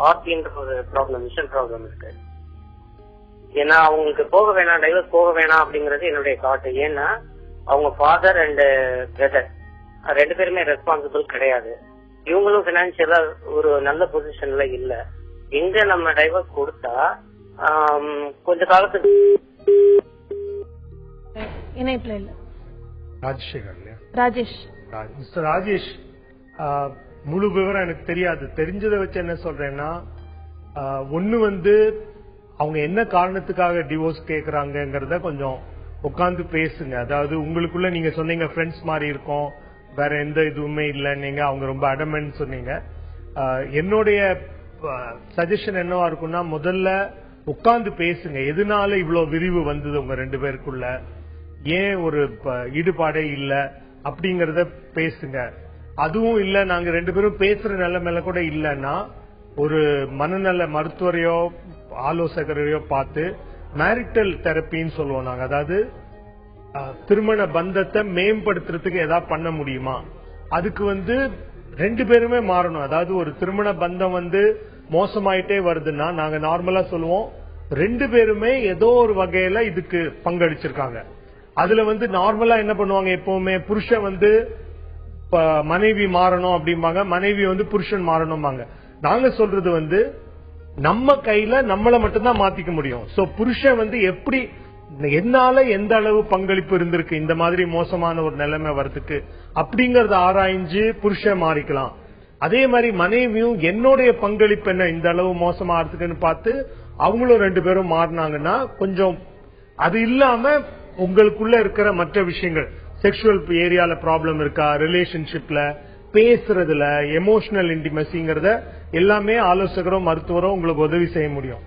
H: ஆர்டின்ற ஒரு ப்ராப்ளம், விஷன் ப்ராப்ளம் இருக்கு. ஏன்னா அவங்களுக்கு போக வேணாம், டைவர்ஸ் போக வேணாம் அப்படிங்கறது என்னுடைய காட்டு. ஏன்னா அவங்க ஃபாதர் அண்ட் பிரதர் 2 பேருமே ரெஸ்பான்சிபிள் கிடையாது. இவங்களும் பினான்சியலா ஒரு நல்ல பொசிஷன்ல இல்ல. எங்க நம்ம டைவர்ஸ் கொடுத்தா கொஞ்ச காலத்துக்கு
A: இணைப்புல இல்ல.
C: ராஜேஷ் மிஸ்டர் ராஜேஷ், முழு விவரம் எனக்கு தெரியாது. தெரிஞ்சதை வச்சு என்ன சொல்றேன்னா, ஒண்ணு அவங்க என்ன காரணத்துக்காக டிவோர்ஸ் கேக்குறாங்கங்கறத கொஞ்சம் உட்கார்ந்து பேசுங்க. அதாவது உங்களுக்குள்ள நீங்க சொன்னீங்க ஃப்ரெண்ட்ஸ் மாதிரி இருக்கும், வேற எந்த இதுவுமே இல்லைன்னு. அவங்க ரொம்ப அடமெண்ட் சொன்னீங்க. என்னுடைய சஜஷன் என்னவா இருக்கும்னா, முதல்ல உட்கார்ந்து பேசுங்க. எதனால இவ்வளவு விரிவு வந்தது உங்க 2 பேருக்குள்ள, ஏன் ஒரு ஈடுபாடே இல்ல அப்படிங்கறத பேசுங்க. அதுவும் இல்ல, நாங்க 2 பேரும் பேசுற நிலைமையில கூட இல்லன்னா ஒரு மனநல மருத்துவரையோ ஆலோசகரையோ பார்த்து மேரிட்டல் தெரப்பின்னு சொல்லுவோம் நாங்க. அதாவது திருமண பந்தத்தை மேம்படுத்துறதுக்கு ஏதாவது பண்ண முடியுமா, அதுக்கு 2 பேருமே மாறணும். அதாவது ஒரு திருமண பந்தம் மோசமாயிட்டே வருதுன்னா நாங்க நார்மலா சொல்லுவோம் 2 பேருமே ஏதோ ஒரு வகையில இதுக்கு பங்களிச்சிருக்காங்க. அதுல நார்மலா என்ன பண்ணுவாங்க, எப்பவுமே புருஷன் மனைவி மாறணும் அப்படிம்பாங்க, மனைவி புருஷன் மாறணும்பாங்க. நாங்க சொல்றது நம்ம கையில நம்மள மட்டும்தான் மாத்திக்க முடியும். சோ புருஷன் எப்படி என்னால எந்த அளவு பங்களிப்பு இருந்திருக்கு இந்த மாதிரி மோசமான ஒரு நிலைமை வரதுக்கு அப்படிங்கறத ஆராய்ஞ்சு புருஷன் மாறிக்கலாம். அதே மாதிரி மனைவியும் என்னுடைய பங்களிப்பு என்ன இந்த அளவு மோசமா இருக்குன்னு பார்த்து அவங்களும் 2 பேரும் மாறினாங்கன்னா கொஞ்சம். அது இல்லாம உங்களுக்குள்ள இருக்கிற மற்ற விஷயங்கள், செக்ஷுவல் ஏரியால ப்ராப்ளம் இருக்கா, ரிலேஷன்ஷிப்ல பேசுறதுல, எமோஷனல் இன்டிமசிங்கிறத எல்லாமே ஆலோசகரும் மருத்துவரும் உங்களுக்கு உதவி செய்ய முடியும்.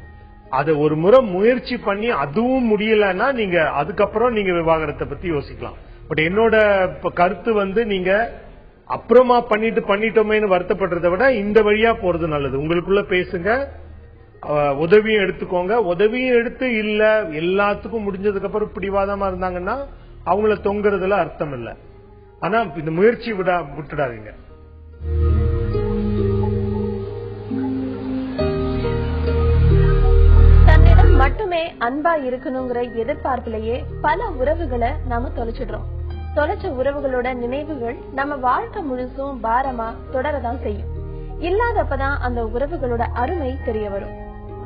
C: அதை ஒரு முறை முயற்சி பண்ணி அதுவும் முடியலன்னா நீங்க அதுக்கப்புறம் நீங்க விவாகரத்தை பத்தி யோசிக்கலாம். பட் என்னோட கருத்து நீங்க அப்புறமா பண்ணிட்டோமேன்னு வருத்தப்படுறதை விட இந்த வழியா போறது நல்லது. உங்களுக்குள்ள பேசுங்க, உதவியும் எடுத்துக்கோங்க. உதவியும் எடுத்து இல்ல எல்லாத்துக்கும் முடிஞ்சதுக்கு அப்புறம் பிடிவாதமா இருந்தாங்கன்னா அவங்கள தொங்குறதுல அர்த்தம் இல்ல. ஆனா இந்த முயற்சி விட்டுடாதீங்க.
A: தன்னிடம் மட்டுமே அன்பா இருக்கணுங்கிற எதிர்பார்ப்பிலேயே பல உறவுகளை நாம தொலைச்சிடுறோம். தொலைச்ச உறவுகளோட நினைவுகள் நம்ம வாழ்க்கை முழுசும் பாரமா தொடரதான் செய்யும். இல்லாதப்பதான் அந்த உறவுகளோட அருமை தெரிய வரும்.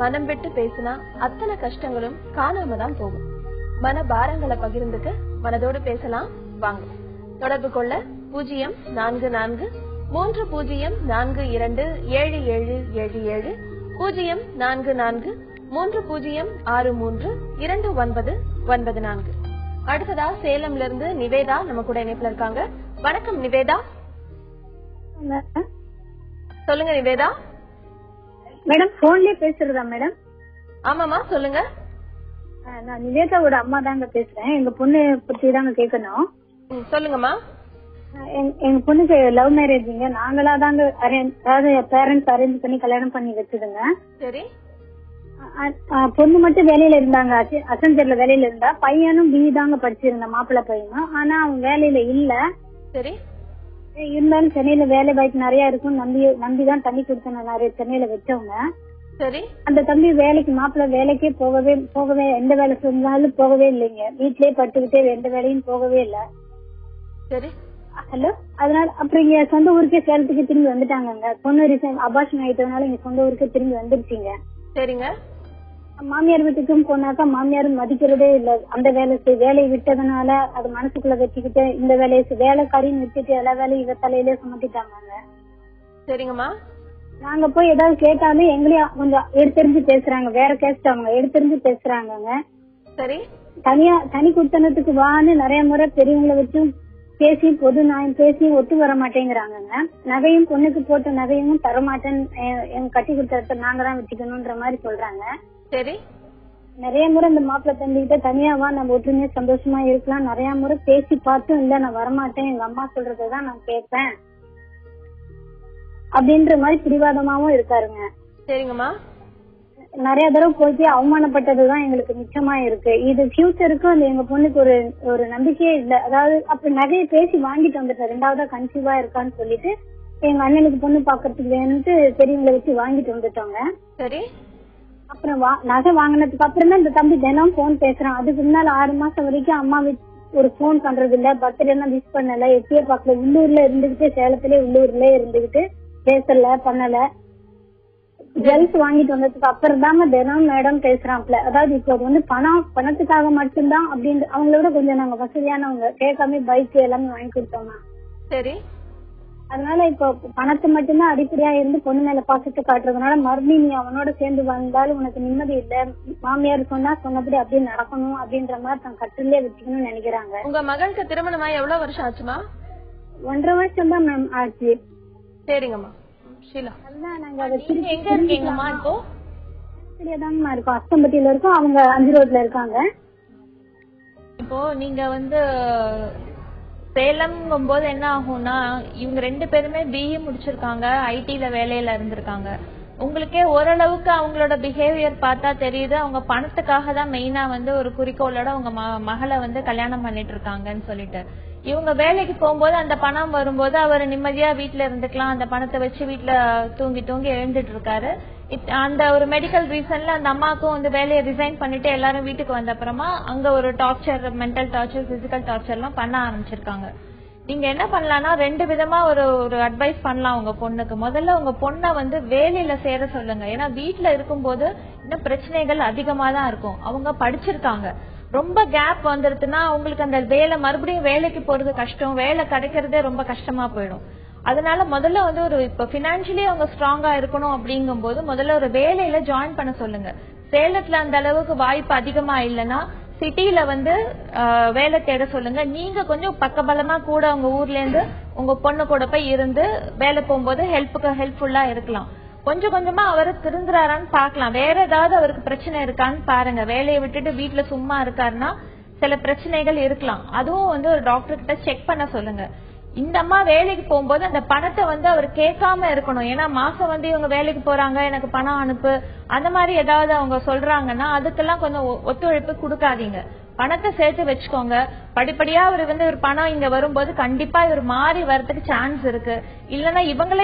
A: மனம் விட்டு பேசினா அத்தனை கஷ்டங்களும் காணாம தான் போகும். மன பாரங்களை பகிர்ந்துக்க மனதோடு பேசலாம் வாங்க. தொடர்பு கொள்ள 0443042777 0443602994. அடுத்ததா சேலம்ல இருந்து நிவேதா நம்ம கூட இணைப்புல இருக்காங்க. வணக்கம் நிவேதா. சொல்லுங்க நிவேதா.
G: மேடம் போன்லயே பேசுறதா மேடம்?
A: ஆமாமா சொல்லுங்க.
G: நான் நிவேதாவோட அம்மா தாங்க பேசுறேன். எங்க பொண்ணு பத்தி தாங்க கேட்கணும்.
A: சொல்லுங்கம்மா.
G: எங்க பொண்ணுக்கு லவ் மேரேஜ்ங்க. நாங்களா தாங்க அதாவது பேரண்ட்ஸ் அரேஞ்ச் பண்ணி கல்யாணம் பண்ணி வச்சதுங்க.
A: சரி.
G: பொண்ணு மட்டும் வேலையில இருந்தாங்க, அசஞ்சர்ல வேலையில இருந்தா. பையனும் பி தாங்க படிச்சிருந்தா, மாப்பிள்ளை பையனும். ஆனா அவன் வேலையில இல்ல.
A: சரி.
G: இருந்தாலும் சென்னையில வேலை வாய்ப்பு நிறைய இருக்கும் நம்பிதான் தண்ணி கொடுத்தோம் நிறைய சென்னையில வச்சவங்க.
A: சரி.
G: அந்த தம்பி வேலைக்கு மாப்பிள்ளை வேலைக்கே போகவே எந்த வேலை செஞ்சாலும் போகவே இல்லைங்க. வீட்லயே பட்டுக்கிட்டே எந்த வேலையும் போகவே இல்ல.
A: சரி.
G: ஹலோ. அதனால அப்புறம் இங்க சொந்த ஊருக்கே சேலத்துக்கு திரும்பி வந்துட்டாங்க. பொண்ணு ரிசைன் அபார்ஷன் ஆயிட்டதுனால இங்க சொந்த ஊருக்கே திரும்பி வந்துருச்சுங்க.
A: சரிங்க.
G: மாமியார் வீட்டுக்கும் போனாக்கா மாமியாரும் மதிக்கிறதே இல்ல. அந்த வேலையை விட்டதுனால அது மனசுக்குள்ள வச்சுக்கிட்டு இந்த வேலைக்காரின்னு வச்சுட்டு எல்லா வேலையும் இவ தலையிலே சுமத்திட்டாங்க.
A: சரிங்கம்மா.
G: நாங்க போய் ஏதாவது கேட்டாலும் எங்களையும் கொஞ்சம் எடுத்தெறிஞ்சு பேசுறாங்க. வேற கேஸ்ட் அவங்க எடுத்தெறிஞ்சு பேசுறாங்க.
A: சரி.
G: தனி குத்தனத்துக்கு வான்னு நிறைய முறை பெரியவங்களை வச்சும் பேசி பொது நான் பேசி ஒத்து வர மாட்டேங்கிறாங்க. நகையும் பொண்ணுக்கு போட்ட நகையும் தரமாட்டேன்னு எங்க கட்டி கொடுத்த நாங்க தான் வச்சுக்கணும்ன்ற மாதிரி சொல்றாங்க.
A: சரி.
G: நிறைய முறை இந்த மாப்பிள்ளை தம்பிக்கிட்ட தனியாவா நம்ம ஒற்றுமையா சந்தோஷமா இருக்கலாம் நிறைய முறை பேசி பார்த்தும் இல்ல நான் வரமாட்டேன் எங்க அம்மா சொல்றதான் நான் கேட்பேன் அப்படின்ற மாதிரி பிடிவாதமாவும் இருக்காருங்க.
A: சரிங்கம்மா.
G: நிறைய தடவை போய் அவமானப்பட்டதுதான் எங்களுக்கு மிச்சமா இருக்கு. இது ஃபியூச்சருக்கு அந்த எங்க பொண்ணுக்கு ஒரு நம்பிக்கையே இல்ல. அதாவது அப்ப நகையை பேசி வாங்கிட்டு வந்துட்டேன். ரெண்டாவதா கன்சீவா இருக்கான்னு சொல்லிட்டு எங்க அண்ணனுக்கு பொண்ணு பாக்குறதுக்கு வேணும்ட்டு பெரியவங்களை வச்சு வாங்கிட்டு வந்துட்டோங்க.
A: சரி.
G: அப்புறம் நகை வாங்கினதுக்கு அப்புறம் தான் இந்த தம்பி தினம் போன் பேசுறான். அதுக்கு முன்னால 6 மாசம் வரைக்கும் அம்மா ஒரு போன் பண்றது இல்ல, பர்த்டே எல்லாம் விஷ் பண்ணல, எட்டியே பாக்கல. உள்ளூர்ல இருந்துகிட்டு சேலத்திலே உள்ளூர்ல இருந்துகிட்டு பேசல பண்ணல. ஜெல்ஸ் வாங்கிட்டு வந்ததுக்கு அப்புறம் தாங்க தினம் மேடம் பேசுறான்ல. அதாவது இப்போ அது வந்து பணத்துக்காக மட்டும்தான் அப்படின்னு அவங்களோட கொஞ்சம் நாங்க வசதியானவங்க கேட்காம பைக் எல்லாமே வாங்கி கொடுத்தோம்னா.
A: சரி.
G: அதனால இப்போ பணத்தை மட்டும்தான் அடிப்படையா இருந்து பொண்ணு மேல பாசத்தை காட்டுறதுனால மறுபடியும் நீ அவனோட சேர்ந்து வந்தாலும் உனக்கு நிம்மதி இல்ல. மாமியார் சொன்னபடி அப்படியே நடக்கணும் அப்படின்ற மாதிரி தான் கட்டிலே வச்சுக்கணும்னு நினைக்கிறாங்க.
A: உங்க மகளுக்கு திருமணமா எவ்வளவு வருஷம் ஆச்சுமா?
G: 1.5 வருஷம் தான் மேம் ஆச்சு.
A: சரிங்கம்மா. ஷீலா.
G: அதுதான் நாங்க
A: எங்க இருக்கீங்கம்மா இப்போ?
G: தாங்கம்மா இருக்கோம். அஸ்தம்பட்டியில இருக்கோம். அவங்க 5 ரோட்ல இருக்காங்க.
F: இப்போ நீங்க வந்து சேலம்ங்கும் போது என்ன ஆகும்னா இவங்க 2 பேருமே பிஇ முடிச்சிருக்காங்க, ஐடில வேலையில இருந்திருக்காங்க. உங்களுக்கே ஓரளவுக்கு அவங்களோட பிஹேவியர் பார்த்தா தெரியுது அவங்க பணத்துக்காக தான் மெயினா வந்து ஒரு குறிக்கோளோட உங்க மகளை வந்து கல்யாணம் பண்ணிட்டு இருக்காங்கன்னு சொல்லிட்டு. இவங்க வேலைக்கு போகும்போது அந்த பணம் வரும்போது அவர் நிம்மதியா வீட்டுல இருந்துக்கலாம், அந்த பணத்தை வச்சு வீட்டுல தூங்கி எழுந்துட்டு இருக்காரு. அந்த ஒரு மெடிக்கல் ரீசன்ல அந்த அம்மாவுக்கும் வந்து வேலையை ரிசைன் பண்ணிட்டு எல்லாரும் வீட்டுக்கு வந்த அப்புறமா அங்க ஒரு torture, mental torture, physical torture எல்லாம் பண்ண ஆரம்பிச்சிருக்காங்க. நீங்க என்ன பண்ணலாம்னா 2 விதமா ஒரு அட்வைஸ் பண்ணலாம் உங்க பொண்ணுக்கு. முதல்ல உங்க பொண்ணை வந்து வேலையில சேர சொல்லுங்க. ஏன்னா வீட்டுல இருக்கும்போது இன்னும் பிரச்சனைகள் அதிகமா தான் இருக்கும். அவங்க படிச்சிருக்காங்க, ரொம்ப கேப் வந்துருதுன்னா உங்களுக்கு அந்த மறுபடியும் வேலைக்கு போறது கஷ்டம், வேலை கிடைக்கிறதே ரொம்ப கஷ்டமா போயிடும். அதனால முதல்ல வந்து இப்ப பினான்சியலி அவங்க ஸ்ட்ராங்கா இருக்கணும் அப்படிங்கும் போது முதல்ல ஒரு வேலையில ஜாயின் பண்ண சொல்லுங்க. சேலத்துல அந்த அளவுக்கு வாய்ப்பு அதிகமா இல்லைன்னா சிட்டில வந்து வேலை தேட சொல்லுங்க. நீங்க கொஞ்சம் பக்கபலமா கூட உங்க ஊர்ல இருந்து உங்க பொண்ணு கூட போய் இருந்து வேலை போகும்போது ஹெல்ப்ஃபுல்லா இருக்கலாம். கொஞ்சம் கொஞ்சமா அவரு திருந்துறாரான்னு பாக்கலாம். வேற ஏதாவது அவருக்கு பிரச்சனை இருக்கான்னு பாருங்க. வேலையை விட்டுட்டு வீட்டுல சும்மா இருக்காருன்னா சில பிரச்சனைகள் இருக்கலாம். அதுவும் வந்து ஒரு டாக்டர் கிட்ட செக் பண்ண சொல்லுங்க. இந்த அம்மா வேலைக்கு போகும்போது அந்த பணத்தை வந்து அவர் கேட்காம இருக்கணும். ஏன்னா மாசம் வந்து இவங்க வேலைக்கு போறாங்க, எனக்கு பணம் அனுப்பு, அந்த மாதிரி ஏதாவது அவங்க சொல்றாங்கன்னா அதுக்கெல்லாம் கொஞ்சம் ஒத்துழைப்பு கொடுக்காதீங்க. பணத்தை சேர்த்து வச்சுக்கோங்க. படிப்படியா அவர் ஒரு பணம் இங்க வரும்போது கண்டிப்பா இவர் மாறி வரதுக்கு சான்ஸ் இருக்கு. இல்லன்னா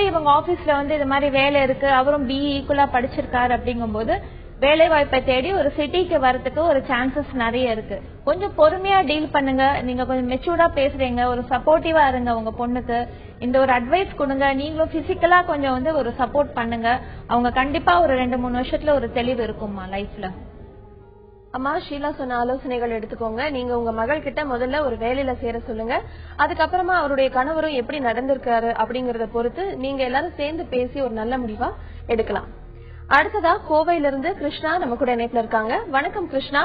F: இவங்க ஆபீஸ்ல இது மாதிரி வேலை இருக்கு, அவரும் BE ஈக்குவலா படிச்சிருக்காரு அப்படிங்கும் போது வேலை வாய்ப்பை தேடி ஒரு சிட்டிக்கு வரதுக்கு ஒரு சான்சஸ் நிறைய இருக்கு. கொஞ்சம் பொறுமையா டீல் பண்ணுங்க. நீங்க கொஞ்சம் மெச்சூர்டா பேசுறீங்க, ஒரு சப்போர்ட்டிவா இருங்க உங்க பொண்ணுக்கு. இந்த ஒரு அட்வைஸ் கொடுங்க. நீங்களும் பிசிக்கலா கொஞ்சம் ஒரு சப்போர்ட் பண்ணுங்க. அவங்க கண்டிப்பா ஒரு 2-3 வருஷத்துல ஒரு தெளிவு இருக்கும்மா லைஃப்ல.
A: அம்மா ஷீலா சொன்ன ஆலோசனைகள் எடுத்துக்கோங்க. நீங்க உங்க மகள் கிட்ட முதல்ல ஒரு வேலையில சேர சொல்லுங்க. அதுக்கப்புறமா அவருடைய கணவரும் எப்படி நடந்திருக்காரு அப்படிங்கறத பொறுத்து நீங்க எல்லாரும் சேர்ந்து பேசி ஒரு நல்ல முடிவா எடுக்கலாம். அடுத்ததா கோவையில இருந்து கிருஷ்ணா நம்ம கூட இணைப்புல இருக்காங்க. வணக்கம் கிருஷ்ணா.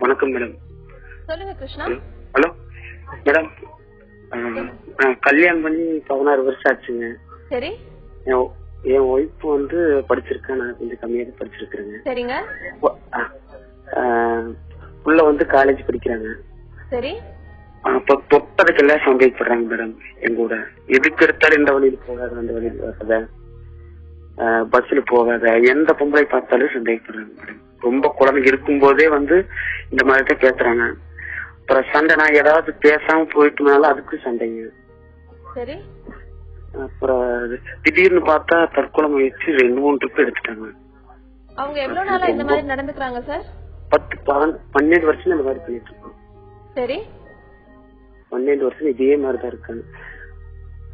I: வணக்கம் மேடம்.
A: சொல்லுங்க கிருஷ்ணா.
I: ஹலோ மேடம், கல்யாணம் பண்ணி 16 வருஷம் ஆச்சுங்க.
A: சரி.
I: என் ஒய்ஃப் படிச்சிருக்கேன், நான் கொஞ்சம் கம்மியா தான் படிச்சிருக்கேங்க.
A: சரிங்க.
I: உள்ள காலேஜ் படிக்கிறாங்க.
A: சரி.
I: தொட்டதுக்கெல்லாம் சந்தேகப்படுறாங்க மேடம். எங்க கூட எதுக்கு எடுத்தாலும் இந்த வழியில போகாத, அந்த வழியில வராத, பஸ்ல போகாத, எந்த பொம்பளை பார்த்தாலும் சந்தேகப்படுறாங்க மேடம். ரொம்ப குழந்தைங்க இருக்கும் போதே இந்த மாதிரிதான் பேசுறாங்க. அப்புறம் சண்டை, நான் ஏதாவது பேசாம போயிட்டுனாலும் அதுக்கு சண்டைங்க.
A: சரி.
I: அப்புறம் திடீர்னு பார்த்தா தற்கொலை முயற்சி 2-3 ட்ரிப் எடுத்துட்டாங்க.
A: அவங்க எவ்வளவு நாளா இந்த மாதிரி நடந்துக்கிறாங்க சார்?
I: 12 வருஷம் இந்த மாதிரி பண்ணிட்டு இருக்கோம்.
A: சரி.
I: 12 வருஷம் இதே மாதிரிதான் இருக்காங்க.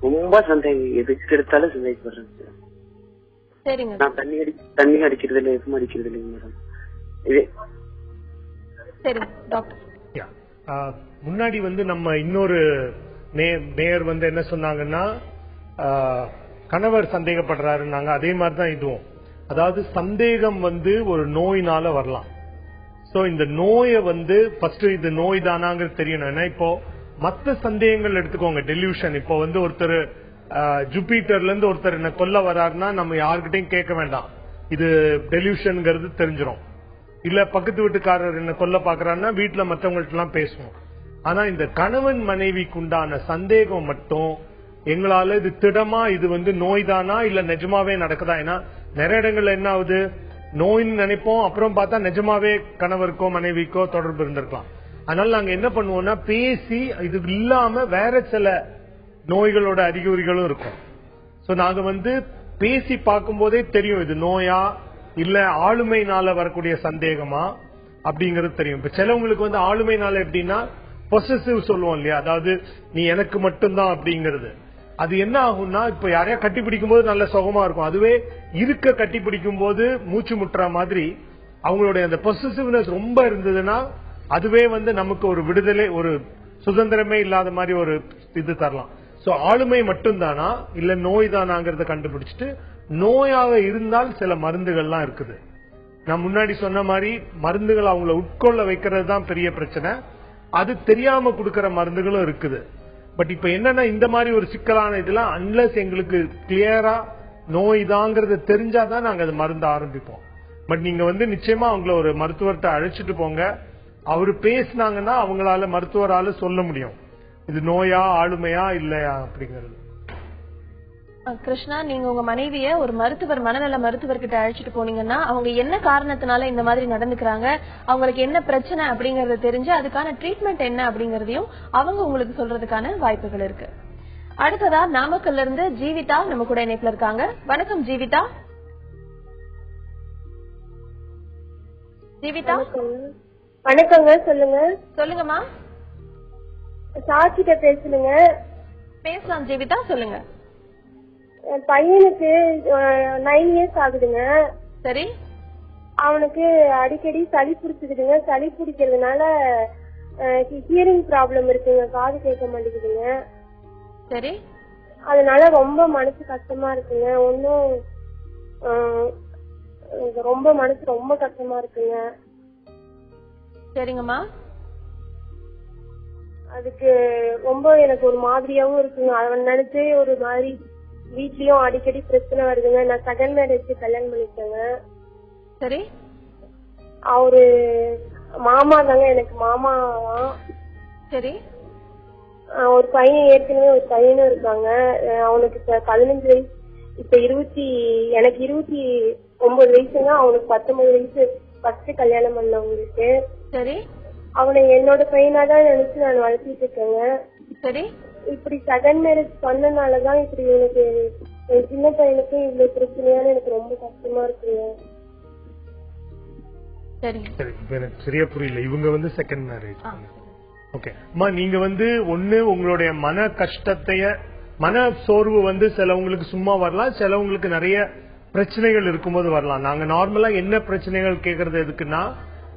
I: ரொம்ப சந்தேகம், எதுக்கு எடுத்தாலும் சந்தேகப்படுறாங்க.
A: சரிங்க.
I: நான் தண்ணி அடிக்கிறது இல்லை, எதுவும் அடிக்கிறது இல்லைங்க மேடம். இதே
A: சரி டாக்டர்.
C: முன்னாடி நம்ம இன்னொரு நேயர் என்ன சொன்னாங்கன்னா, கணவர் சந்தேகப்படுறாருன்னாங்க. அதே மாதிரிதான் இதுவும். அதாவது சந்தேகம் ஒரு நோயினால வரலாம். சோ இந்த நோயை ஃபர்ஸ்ட் இது நோய் தானாங்கிறது தெரியணும். ஏன்னா இப்போ மற்ற சந்தேகங்கள் எடுத்துக்கோங்க, டெலியூஷன். இப்போ ஒருத்தர் ஜூபிட்டர்ல இருந்து ஒருத்தர் என்ன கொல்ல வராருன்னா நம்ம யாருக்கிட்டையும் கேட்க வேண்டாம், இது டெலியூஷன்ங்கிறது தெரிஞ்சிடும். இல்ல பக்கத்து வீட்டுக்காரர் என்ன கொல்ல பாக்குறாருன்னா வீட்டுல மற்றவங்கள்ட்ட எல்லாம் பேசுவோம். ஆனா இந்த கணவன் மனைவிக்கு உண்டான சந்தேகம் மட்டும் எங்களால இது திடமா இது நோய் தானா இல்ல நிஜமாவே நடக்குதா. ஏன்னா நிறைய இடங்கள்ல என்ன ஆகுது, நோயின்னு நினைப்போம், அப்புறம் பார்த்தா நிஜமாவே கணவருக்கோ மனைவிக்கோ தொடர்பு இருந்திருக்கலாம். அதனால நாங்க என்ன பண்ணுவோம்னா பேசி, இது இல்லாம வேற சில நோய்களோட அறிகுறிகளும் இருக்கும். சோ நாங்க பேசி பார்க்கும் போதே தெரியும் இது நோயா இல்ல ஆளுமைனால வரக்கூடிய சந்தேகமா அப்படிங்கறது தெரியும். இப்ப சிலவங்களுக்கு ஆளுமைனால எப்படின்னா பொசசிவ் சொல்லுவோம் இல்லையா, அதாவது நீ எனக்கு மட்டும்தான் அப்படிங்கிறது. அது என்ன ஆகும்னா, இப்ப யாரையா கட்டி பிடிக்கும் போது நல்ல சுகமா இருக்கும், அதுவே இருக்க கட்டி பிடிக்கும் போது மூச்சு முட்டுற மாதிரி அவங்களுடைய அந்த பொசசிவ்னஸ் ரொம்ப இருந்ததுன்னா அதுவே நமக்கு ஒரு விடுதலை, ஒரு சுதந்திரமே இல்லாத மாதிரி ஒரு இது தரலாம். சோ ஆளுமை மட்டும்தானா இல்ல நோய் தானாங்கிறத கண்டுபிடிச்சிட்டு, நோயாக இருந்தால் சில மருந்துகள்லாம் இருக்குது. நான் முன்னாடி சொன்ன மாதிரி மருந்துகள் அவங்களை உட்கொள்ள வைக்கிறது தான் பெரிய பிரச்சனை. அது தெரியாம கொடுக்கற மருந்துகளும் இருக்குது. பட் இப்ப என்னன்னா இந்த மாதிரி ஒரு சிக்கலான இதெல்லாம் அன்லஸ் எங்களுக்கு கிளியரா நோய் தாங்கிறது தெரிஞ்சாதான் நாங்க அது மருந்து ஆரம்பிப்போம். பட் நீங்க நிச்சயமா அவங்கள ஒரு மருத்துவர்கிட்ட அழைச்சிட்டு போங்க. அவரு பேசினாங்கன்னா அவங்களால மருத்துவரால சொல்ல முடியும் இது நோயா ஆளுமையா இல்லையா அப்படிங்கிறது.
A: கிருஷ்ணா, நீங்க உங்க மனைவிய ஒரு மருத்துவர், மனநல மருத்துவர்கிட்ட அழைச்சிட்டு போனீங்கன்னா அவங்க என்ன காரணத்தினால இந்த மாதிரி நடந்துக்கிறாங்க, அவங்களுக்கு என்ன பிரச்சனை அப்படிங்கறத தெரிஞ்சு அதுக்கான ட்ரீட்மெண்ட் என்ன அப்படிங்கறதையும் அவங்க உங்களுக்கு சொல்றதுக்கான வாய்ப்புகள் இருக்கு. அடுத்ததா நாமக்கல்ல இருந்து ஜீவிதா நம்ம கூட இணைப்புல இருக்காங்க. வணக்கம் ஜீவிதா. ஜீவிதா
J: வணக்கங்க. சொல்லுங்க.
A: சொல்லுங்கம்மா.
J: சாட்சிட்ட பேசுங்க.
A: பேசலாம் ஜீவிதா, சொல்லுங்க.
J: என் பையனுக்கு 9 இயர்ஸ் ஆகுதுங்க.
A: சரி.
J: அவனுக்கு அடிக்கடி சளி பிடிச்சிக்குதுங்க. சளி பிடிக்கிறதுனால ஹியரிங் ப்ராப்ளம் இருக்குங்க, காது கேட்க மாட்டேங்குதுங்க.
A: சரி.
J: அதனால ரொம்ப மனசு கஷ்டமா இருக்குங்க. ஒன்னும் ரொம்ப மனசு ரொம்ப கஷ்டமா இருக்குங்க.
A: சரிங்கம்மா.
J: அதுக்கு ரொம்ப எனக்கு ஒரு மாதிரியாவும் இருக்குங்க. அவன் நினைச்சே ஒரு மாதிரி வீட்லயும் அடிக்கடி பிரச்சனை வருதுங்க. நான் செகண்ட் மேரேஜ் கல்யாணம் பண்ணிட்டேங்க.
A: சரி.
J: அவரு மாமா தாங்க, எனக்கு மாமா.
A: சரி.
J: ஒரு பையன், ஏற்கனவே ஒரு பையனும் இருக்காங்க. அவனுக்கு இப்ப 15 வயசு, இப்ப எனக்கு 29 வயசுங்க, அவனுக்கு 19 வயசு. ஃபர்ஸ்ட் கல்யாணம் பண்ணவங்களுக்கு.
A: சரி.
J: அவனை என்னோட பையனா தான் நினைச்சு நான் வளர்த்திட்டு இருக்கேங்க.
A: சரி,
J: இப்படி செகண்ட் மேரேஜ் பண்ணனாலதான் இப்படி எனக்கு என் சின்ன பையனுக்கு இவ்வளவு பிரச்சனையால எனக்கு ரொம்ப கஷ்டமா இருக்குங்க.
A: சரி
C: சரி, இப்ப எனக்கு சரியா புரியல. இவங்க வந்து செகண்ட் மேரேஜ். ஓகே அம்மா, நீங்க வந்து ஒண்ணு உங்களுடைய மன கஷ்டத்தைய, மன சோர்வு வந்து சிலவங்களுக்கு சும்மா வரலாம், சிலவங்களுக்கு நிறைய பிரச்சனைகள் இருக்கும்போது வரலாம். நாங்க நார்மலா என்ன பிரச்சனைகள் கேக்குறது எதுக்குன்னா,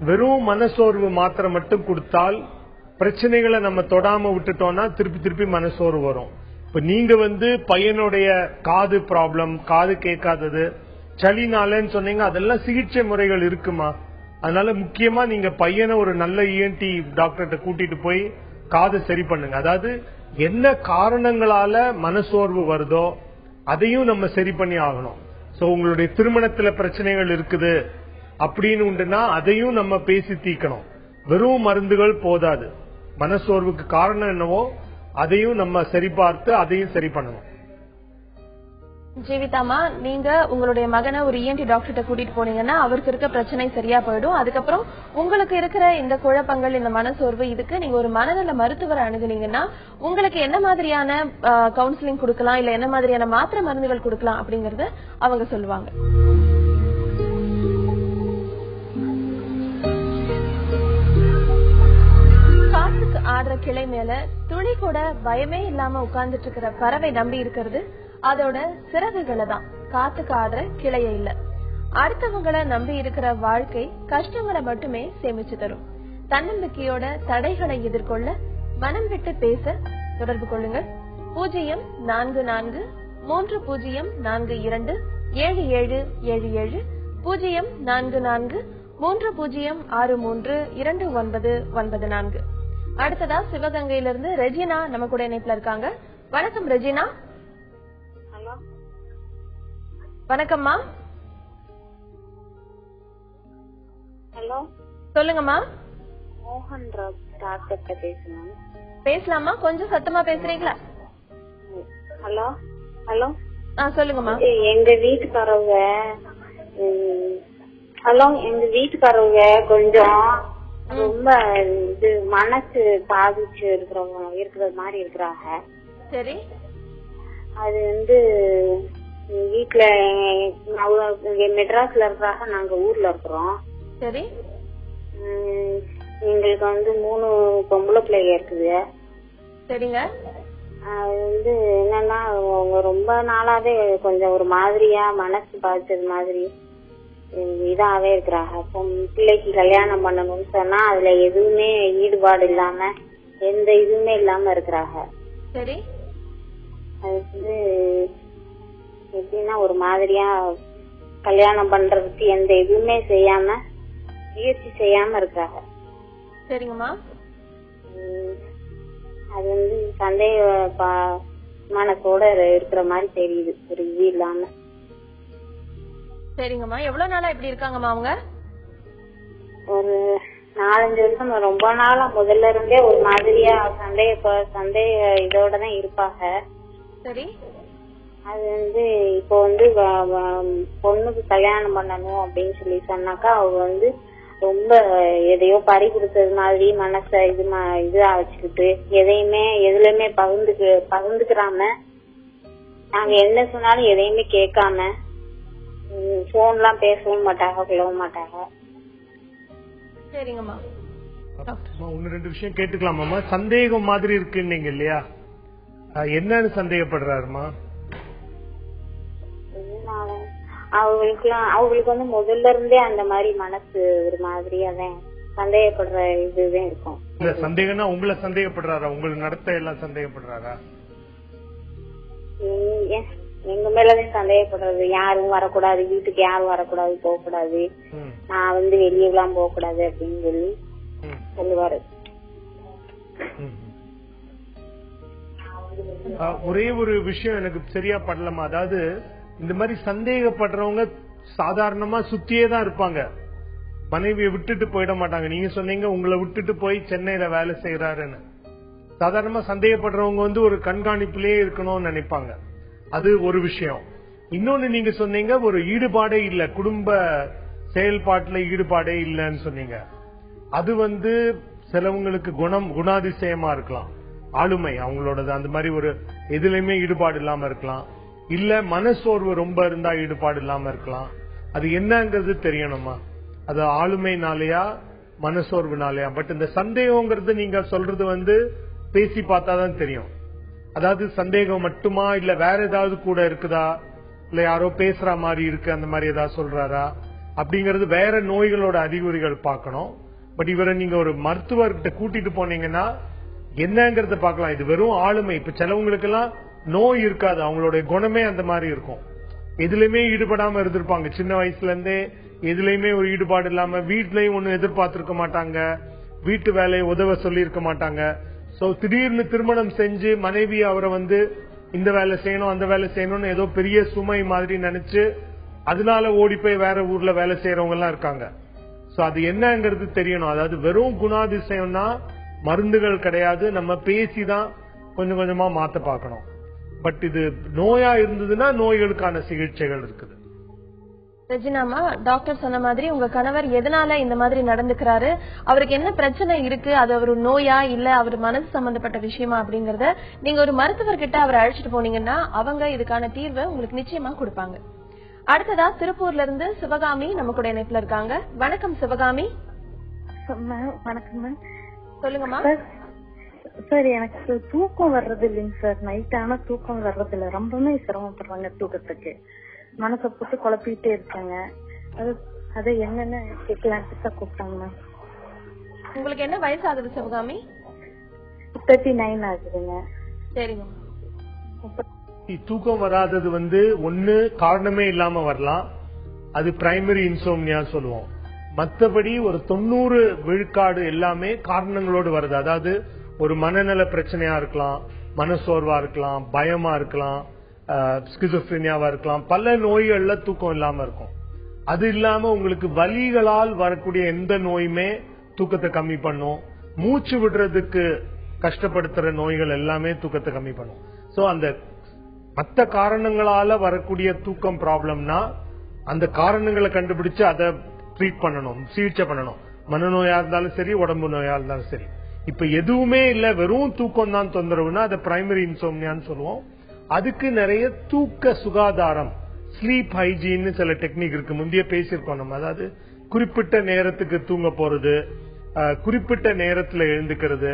C: வெறும் மனசோர்வு மாத்திரை மட்டும் கொடுத்தால் பிரச்சனைகளை நம்ம தொடாம விட்டுட்டோம்னா திருப்பி திருப்பி மனசோர்வு வரும். இப்ப நீங்க வந்து பையனுடைய காது ப்ராப்ளம், காது கேட்காதது, சளினாலன்னு சொன்னீங்க, அதெல்லாம் சிகிச்சை முறைகள் இருக்குமா? அதனால முக்கியமா நீங்க பையனை ஒரு நல்ல இஎன்டி டாக்டர்கிட்ட கூட்டிட்டு போய் காது சரி பண்ணுங்க. அதாவது என்ன காரணங்களால மனசோர்வு வருதோ அதையும் நம்ம சரி பண்ணி ஆகணும். சோ உங்களுடைய திருமணத்துல பிரச்சனைகள் இருக்குது அப்படின்னு உண்டுன்னா அதையும் நம்ம பேசி தீக்கணும். வெறும் மருந்துகள் போதாது. மனசோர்வுக்கு காரணம் என்னவோ அதையும் நம்ம சரி பார்த்து அதையும் சரி பண்ணணும்.
A: ஜீவிதாமா, நீங்க உங்களுடைய மகனை ஒரு இஎன்டி டாக்டர்கிட்ட கூட்டிட்டு போனீங்கன்னா அவருக்கு இருக்க பிரச்சனை சரியா போயிடும். அதுக்கப்புறம் உங்களுக்கு இருக்கிற இந்த குழப்பங்கள், இந்த மனசோர்வு, இதுக்கு நீங்க ஒரு மனநல மருத்துவரை அணுகுனீங்கன்னா உங்களுக்கு என்ன மாதிரியான கவுன்சிலிங் கொடுக்கலாம், இல்ல என்ன மாதிரியான மாத்திரை மருந்துகள் கொடுக்கலாம் அப்படிங்கறத அவங்க சொல்லுவாங்க. காத்துக்கு ஆடுற கிளை மேல துளி கூட பயமே இல்லாம உட்கார்ந்துட்டு இருக்கிற பறவை நம்பி இருக்கிறது அதோட சிறகுகளை தான். காத்துக்கு ஆடுற கிளைய இல்ல. அடுத்தவங்களை நம்பி இருக்கிற வாழ்க்கை கஷ்டங்களை மட்டுமே சேமிச்சு தரும். தன்னம்பிக்கையோட தடைகளை எதிர்கொள்ள மனம் விட்டு பேச தொடர்பு கொள்ளுங்கள். 0443042777 0443063294. அடுத்ததா சிவகங்கையிலிருந்து ரெஜினா நம்ம கூட இணைப்புல இருக்காங்க. வணக்கம் ரெஜினா. வணக்கம்மா.
K: ஹலோ,
A: சொல்லுங்கம்மா.
K: மோகன் ராஜ் டாக்டர் பேசணும்.
A: பேசலாமா? கொஞ்சம் சத்தமா பேசுறீங்களா?
K: ஹலோ ஹலோ
A: சொல்லுங்கம்மா.
K: எங்க வீட்டுக்காரவங்க கொஞ்சம் ரொம்ப இது மனசு பாதிச்சு இருக்கிற மாதிரி இருக்கிறாங்க.
A: சரி,
K: அது வந்து வீட்டுல மெட்ராஸ்ல இருக்கிறாங்க, நாங்க ஊர்ல இருக்கிறோம்.
A: சரி,
K: எங்களுக்கு வந்து 3 பொம்பளை பிள்ளைங்க இருக்குது.
A: சரிங்க.
K: அது வந்து என்னன்னா அவங்க ரொம்ப நாளாவே கொஞ்சம் ஒரு மாதிரியா மனசு பாதிச்சது மாதிரி இதாவே இருக்கிறாங்க. பிள்ளைக்கு கல்யாணம் பண்ணணும்னு சொன்னா அதுல எதுவுமே ஈடுபாடு இல்லாம, எந்த இதுவுமே இல்லாம இருக்கிறாங்க.
A: சரி,
K: அது வந்து எப்படின்னா ஒரு மாதிரியா கல்யாணம் பண்றதுக்கு எந்த இதுவுமே செய்யாம, முயற்சி செய்யாம இருக்கிறாங்க.
A: சரிங்கம்மா.
K: அது வந்து சந்தேக மனசோட இருக்கிற மாதிரி தெரியுது, ஒரு இது இல்லாம.
A: சரிங்கம்மா. எவ்வளவு நாளா இப்படி இருக்காங்கம்மா அவங்க?
K: ஒரு 4-5 வருஷம், ரொம்ப நாளா முதல்ல இருந்தே ஒரு மாதிரியா சந்தேக இதோடதான் இருப்பாங்க.
A: சரி,
K: அது வந்து இப்போ வந்து பொண்ணுக்கு கல்யாணம் பண்ணணும் அப்படின்னு சொல்லி சொன்னாக்கா அவங்க வந்து ரொம்ப எதையோ பறி கொடுத்தது மாதிரி மனச இதா வச்சுக்கிட்டு எதுலயுமே பகிர்ந்துக்கிறாம, நாங்க என்ன சொன்னாலும் எதையுமே கேட்காம, போன் எல்லாம் பேசவும் மாட்டாங்க, கொள்ளவும் மாட்டாங்க.
A: சரிங்கம்மா.
C: 1-2 விஷயம் கேட்டுக்கலாமா? சந்தேகம் மாதிரி இருக்குன்னீங்க இல்லையா, என்னன்னு சந்தேகப்படுறாருமா?
K: அவங்களுக்கு வந்து முதல்ல இருந்தே அந்த மாதிரி மனசு ஒரு மாதிரியாதான் சந்தேகப்படுற இதுதான் இருக்கும்.
C: இல்ல சந்தேகம்னா உங்களை சந்தேகப்படுறாரா? உங்களை நடத்த எல்லாம் சந்தேகப்படுறாரா?
K: எங்க மேலதான் சந்தேகப்படுறது. யாரும் வரக்கூடாது, வீட்டுக்கு யாரும் வரக்கூடாது, போக கூடாது, நான் வந்து வெளியே எல்லாம் போக கூடாது அப்படின்னு சொல்லி சொல்லுவாரு.
C: ஒரே ஒரு விஷயம் எனக்கு சரியா படலாமா, அதாவது இந்த மாதிரி சந்தேகப்படுறவங்க சாதாரணமா சுத்தியே தான் இருப்பாங்க, மனைவியை விட்டுட்டு போயிட மாட்டாங்க. நீங்க சொன்னீங்க உங்களை விட்டுட்டு போய் சென்னையில வேலை செய்யறாருன்னு. சாதாரணமா சந்தேகப்படுறவங்க வந்து ஒரு கண்காணிப்புலயே இருக்கணும்னு நினைப்பாங்க. அது ஒரு விஷயம். இன்னொன்னு நீங்க சொன்னீங்க ஒரு ஈடுபாடே இல்ல, குடும்ப செயல்பாட்டுல ஈடுபாடே இல்லன்னு சொன்னீங்க. அது வந்து சிலவங்களுக்கு குணாதிசயமா இருக்கலாம், ஆளுமை அவங்களோடது அந்த மாதிரி ஒரு எதுலையுமே ஈடுபாடு இல்லாம இருக்கலாம். இல்ல மனசோர்வு ரொம்ப இருந்தா ஈடுபாடு இல்லாம இருக்கலாம். அது என்னங்கிறது தெரியணுமா, அது ஆளுமைனாலயா மனசோர்வுனாலயா? பட் இந்த சந்தேகம்ங்கிறது நீங்க சொல்றது பேசி பார்த்தாதான் தெரியும். அதாவது சந்தேகம் மட்டுமா, இல்ல வேற ஏதாவது கூட இருக்குதா, இல்ல யாரோ பேசுற மாதிரி இருக்கு அந்த மாதிரி ஏதாவது சொல்றாரா அப்படிங்கறது வேற நோய்களோட அறிகுறிகள் பார்க்கணும். பட் இவரை நீங்க ஒரு மருத்துவர்கிட்ட கூட்டிட்டு போனீங்கன்னா என்னங்கறத பார்க்கலாம். இது வெறும் ஆளுமை. இப்ப சிலவங்களுக்கு எல்லாம் நோய் இருக்காது, அவங்களுடைய குணமே அந்த மாதிரி இருக்கும். எதுலயுமே ஈடுபடாம இருந்திருப்பாங்க, சின்ன வயசுல இருந்தே எதுலயுமே ஒரு ஈடுபாடு இல்லாம, வீட்லயும் ஒண்ணு எதிர்பார்த்திருக்க மாட்டாங்க, வீட்டு வேலையை உதவ சொல்லி இருக்க மாட்டாங்க. சோ திடீர்னு திருமணம் செஞ்சு மனைவி அவரை இந்த வேலை செய்யணும் அந்த வேலை செய்யணும்னு ஏதோ பெரிய சுமை மாதிரி நினைச்சு அதனால ஓடி போய் வேற ஊர்ல வேலை செய்யறவங்க எல்லாம் இருக்காங்க. சோ அது என்னங்கிறது தெரியணும். அதாவது வெறும் குணாதிசயம்னா மருந்துகள் கிடையாது, நம்ம பேசிதான் கொஞ்சம் கொஞ்சமா மாத்த பார்க்கணும். பட் இது நோயா இருந்ததுன்னா நோய்களுக்கான சிகிச்சைகள் இருக்குது.
A: ரெஜினாமா, டாக்டர் சொன்ன மாதிரி உங்க கணவர் எதனால இந்த மாதிரி நடந்துக்கிறாரு, அவருக்கு என்ன பிரச்சனை இருக்கு, அது ஒரு நோயா இல்ல அவர் மனசு சம்பந்தப்பட்ட விஷயமா அப்படிங்கறத நீங்க ஒரு மருத்துவர்கிட்ட அவரை அழைச்சிட்டு போனீங்கன்னா அவங்க இதுக்கான தீர்வை உங்களுக்கு நிச்சயமா கொடுப்பாங்க. அடுத்ததா திருப்பூர்ல இருந்து சிவகாமி நம்ம கூட இணைப்புல இருக்காங்க. வணக்கம் சிவகாமி.
L: வணக்கம் மேம்.
A: சொல்லுங்கம்மா.
L: சார் எனக்கு தூக்கம் வர்றது இல்லைங்க சார், நைட் ஆனா தூக்கம் வர்றது இல்ல, ரொம்பவே சிரமப்படுறாங்க தூக்கத்துக்கு, மனசை போட்டு குழப்பிட்டே இருக்காங்க. அது என்னன்னு கேட்கலான்ட்டு தான் கூப்பிட்டாங்க மேம்.
A: உங்களுக்கு என்ன வயசு ஆகுது சிவகாமி?
L: 39 ஆகுதுங்க.
A: சரிங்க.
C: தூக்கம் வராதது ஒண்ணு காரணமே இல்லாம வரலாம், அது பிரைமரி இன்சோம்னியா சொல்லுவோம். மற்றபடி ஒரு 90 விழுக்காடு எல்லாமே காரணங்களோடு வருது. அதாவது ஒரு மனநல பிரச்சனையா இருக்கலாம், மனசோர்வா இருக்கலாம், பயமா இருக்கலாம், ஸ்கிசோஃப்ரினியாவா இருக்கலாம், பல நோய்கள்ல தூக்கம் இல்லாம இருக்கும். அது இல்லாம உங்களுக்கு வலிகளால் வரக்கூடிய எந்த நோயுமே தூக்கத்தை கம்மி பண்ணும். மூச்சு விடுறதுக்கு கஷ்டப்படுத்துற நோய்கள் எல்லாமே தூக்கத்தை கம்மி பண்ணும். சோ அந்த மற்ற காரணங்களால வரக்கூடிய தூக்கம் ப்ராப்ளம்னா அந்த காரணங்களை கண்டுபிடிச்சு அதை ட்ரீட் பண்ணணும், சிகிச்சை பண்ணணும். மனநோயா இருந்தாலும் சரி, உடம்பு நோயா இருந்தாலும் சரி. இப்ப எதுவுமே இல்ல, வெறும் தூக்கம் தான் தொந்தரவுனா அதை பிரைமரி இன்சோம்னியான்னு சொல்லுவோம். அதுக்கு நிறைய தூக்க சுகாதாரம், ஸ்லீப் ஹைஜீன் சில டெக்னிக் இருக்கு, முந்தைய பேசியிருக்கோம் நம்ம. அதாவது குறிப்பிட்ட நேரத்துக்கு தூங்க போறது, குறிப்பிட்ட நேரத்துல எழுந்துக்கிறது.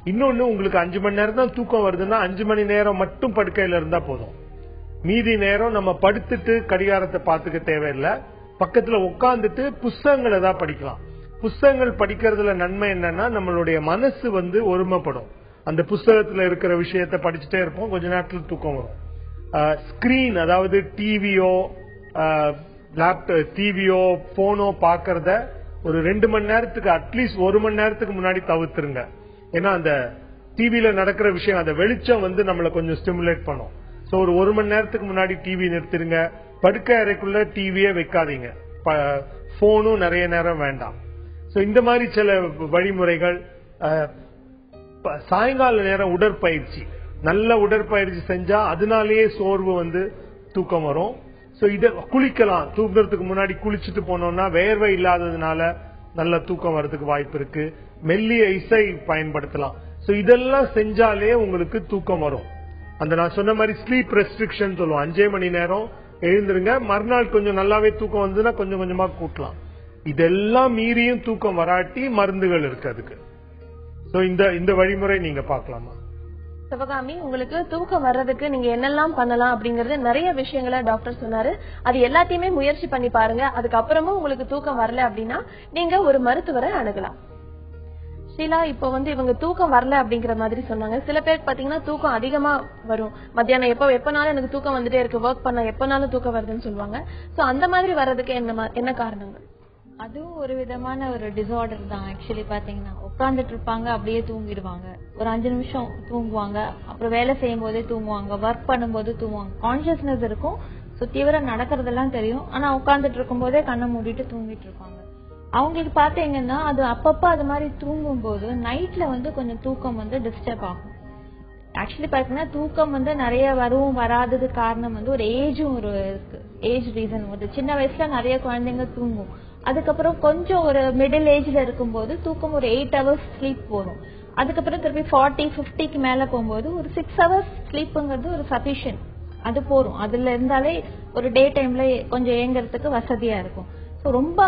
C: இன்னொன்னு, உங்களுக்கு 5 மணி நேரம் தான் தூக்கம் வருதுன்னா 5 மணி நேரம் மட்டும் படுக்கையில இருந்தா போதும். மீதி நேரம் நம்ம படுத்துட்டு கடிகாரத்தை பார்த்துக்க தேவையில்லை, பக்கத்துல உட்காந்துட்டு புஸ்தகங்களை தான் படிக்கலாம். புஸ்தகங்கள் படிக்கிறதுல நன்மை என்னன்னா நம்மளுடைய மனசு ஒருமைப்படும். அந்த புஸ்தகத்துல இருக்கிற விஷயத்த படிச்சுட்டே இருப்போம், கொஞ்ச நேரத்துல தூக்கம் வரும். ஸ்கிரீன், அதாவது டிவியோ லேப்டாப் டிவியோ போனோ பாக்கிறத ஒரு 2 மணி நேரத்துக்கு அட்லீஸ்ட் 1 மணி நேரத்துக்கு முன்னாடி தவிர்த்துருங்க. ஏன்னா அந்த டிவில நடக்கிற விஷயம், அந்த வெளிச்சம் நம்மளை கொஞ்சம் ஸ்டிமுலேட் பண்ணும். சோ ஒரு 1 மணி நேரத்துக்கு முன்னாடி டிவி நிறுத்திருங்க. படுக்கை அறைக்குள்ள டிவியே வைக்காதீங்க, போனும் நிறைய நேரம் வேண்டாம். சோ இந்த மாதிரி சில வழிமுறைகள். சாயங்கால நேரம் உடற்பயிற்சி, நல்ல உடற்பயிற்சி செஞ்சா அதனாலேயே சோர்வு தூக்கம் வரும். சோ இத குளிக்கலாம், தூங்குறதுக்கு முன்னாடி குளிச்சுட்டு போனோம்னா வேர்வை இல்லாததுனால நல்ல தூக்கம் வர்றதுக்கு வாய்ப்பு இருக்கு. மெல்லிய இசை பயன்படுத்தலாம். சோ இதெல்லாம் செஞ்சாலே உங்களுக்கு தூக்கம் வரும். அந்த நான் சொன்ன மாதிரி ஸ்லீப் ரெஸ்ட்ரிக்ஷன் சொல்லுவோம், 5 மணி நேரம் எழுந்துருங்க, மறுநாள் கொஞ்சம் நல்லாவே தூக்கம் வந்ததுன்னா கொஞ்சம் கொஞ்சமா கூட்டலாம். இதெல்லாம் மீறியும் தூக்கம் வராட்டி மருந்துகள் இருக்கு அதுக்கு. சோ இந்த வழிமுறை நீங்க பாக்கலாமா?
A: சிவகாமி, உங்களுக்கு தூக்கம் வர்றதுக்கு நீங்க என்னெல்லாம் பண்ணலாம் அப்படிங்கறது நிறைய விஷயங்களை டாக்டர் சொன்னாரு. அது எல்லாத்தையுமே முயற்சி பண்ணி பாருங்க. அதுக்கப்புறமும் உங்களுக்கு தூக்கம் வரல அப்படின்னா நீங்க ஒரு மருத்துவரை அணுகலாம். ஷீலா, இப்போ இவங்க தூக்கம் வரல அப்படிங்கிற மாதிரி சொன்னாங்க. சில பேருக்கு பாத்தீங்கன்னா தூக்கம் அதிகமா வரும், மத்தியானம் எப்பனாலும் எனக்கு தூக்கம் வந்துட்டே இருக்கு, ஒர்க் பண்ண எப்பனாலும் தூக்கம் வருதுன்னு சொல்லுவாங்க. சோ அந்த மாதிரி வர்றதுக்கு என்ன காரணங்கள்?
F: அதுவும் ஒரு விதமான ஒரு டிசார்டர் தான். ஆக்சுவலி பாத்தீங்கன்னா உட்காந்துட்டு இருப்பாங்க, அப்படியே தூங்கிடுவாங்க, ஒரு 5 நிமிஷம் தூங்குவாங்க, அப்புறம் வேலை செய்யும் போதே தூங்குவாங்க, ஒர்க் பண்ணும்போது தூங்குவாங்க. கான்சியஸ்னஸ் இருக்கும், தீவிர நடக்கிறதெல்லாம் தெரியும், ஆனா உட்காந்துட்டு இருக்கும் போதே கண்ணை மூடிட்டு தூங்கிட்டு இருப்பாங்க. அவங்களுக்கு பாத்தீங்கன்னா அது அப்பப்ப அது மாதிரி தூங்கும் போது நைட்ல கொஞ்சம் தூக்கம் டிஸ்டர்ப் ஆகும். ஆக்சுவலி பாத்தீங்கன்னா தூக்கம் நிறைய வரும் வராதது காரணம் ஒரு ஏஜும் ஒரு ஏஜ் ரீசன். சின்ன வயசுல நிறைய குழந்தைங்க தூங்கும், அதுக்கப்புறம் கொஞ்சம் ஒரு மிடில் ஏஜ்ல இருக்கும்போது தூக்கம் ஒரு 8 hours ஸ்லீப் போதும். அதுக்கப்புறம் திருப்பி 40-50க்கு மேல போகும்போது ஒரு 6 hours ஸ்லீப்புங்கிறது ஒரு சஃபிஷியன்ட், அது போதும். அதுல இருந்தாலே ஒரு டே டைம்ல கொஞ்சம் ஏங்கறதுக்கு வசதியா இருக்கும். ஸோ ரொம்ப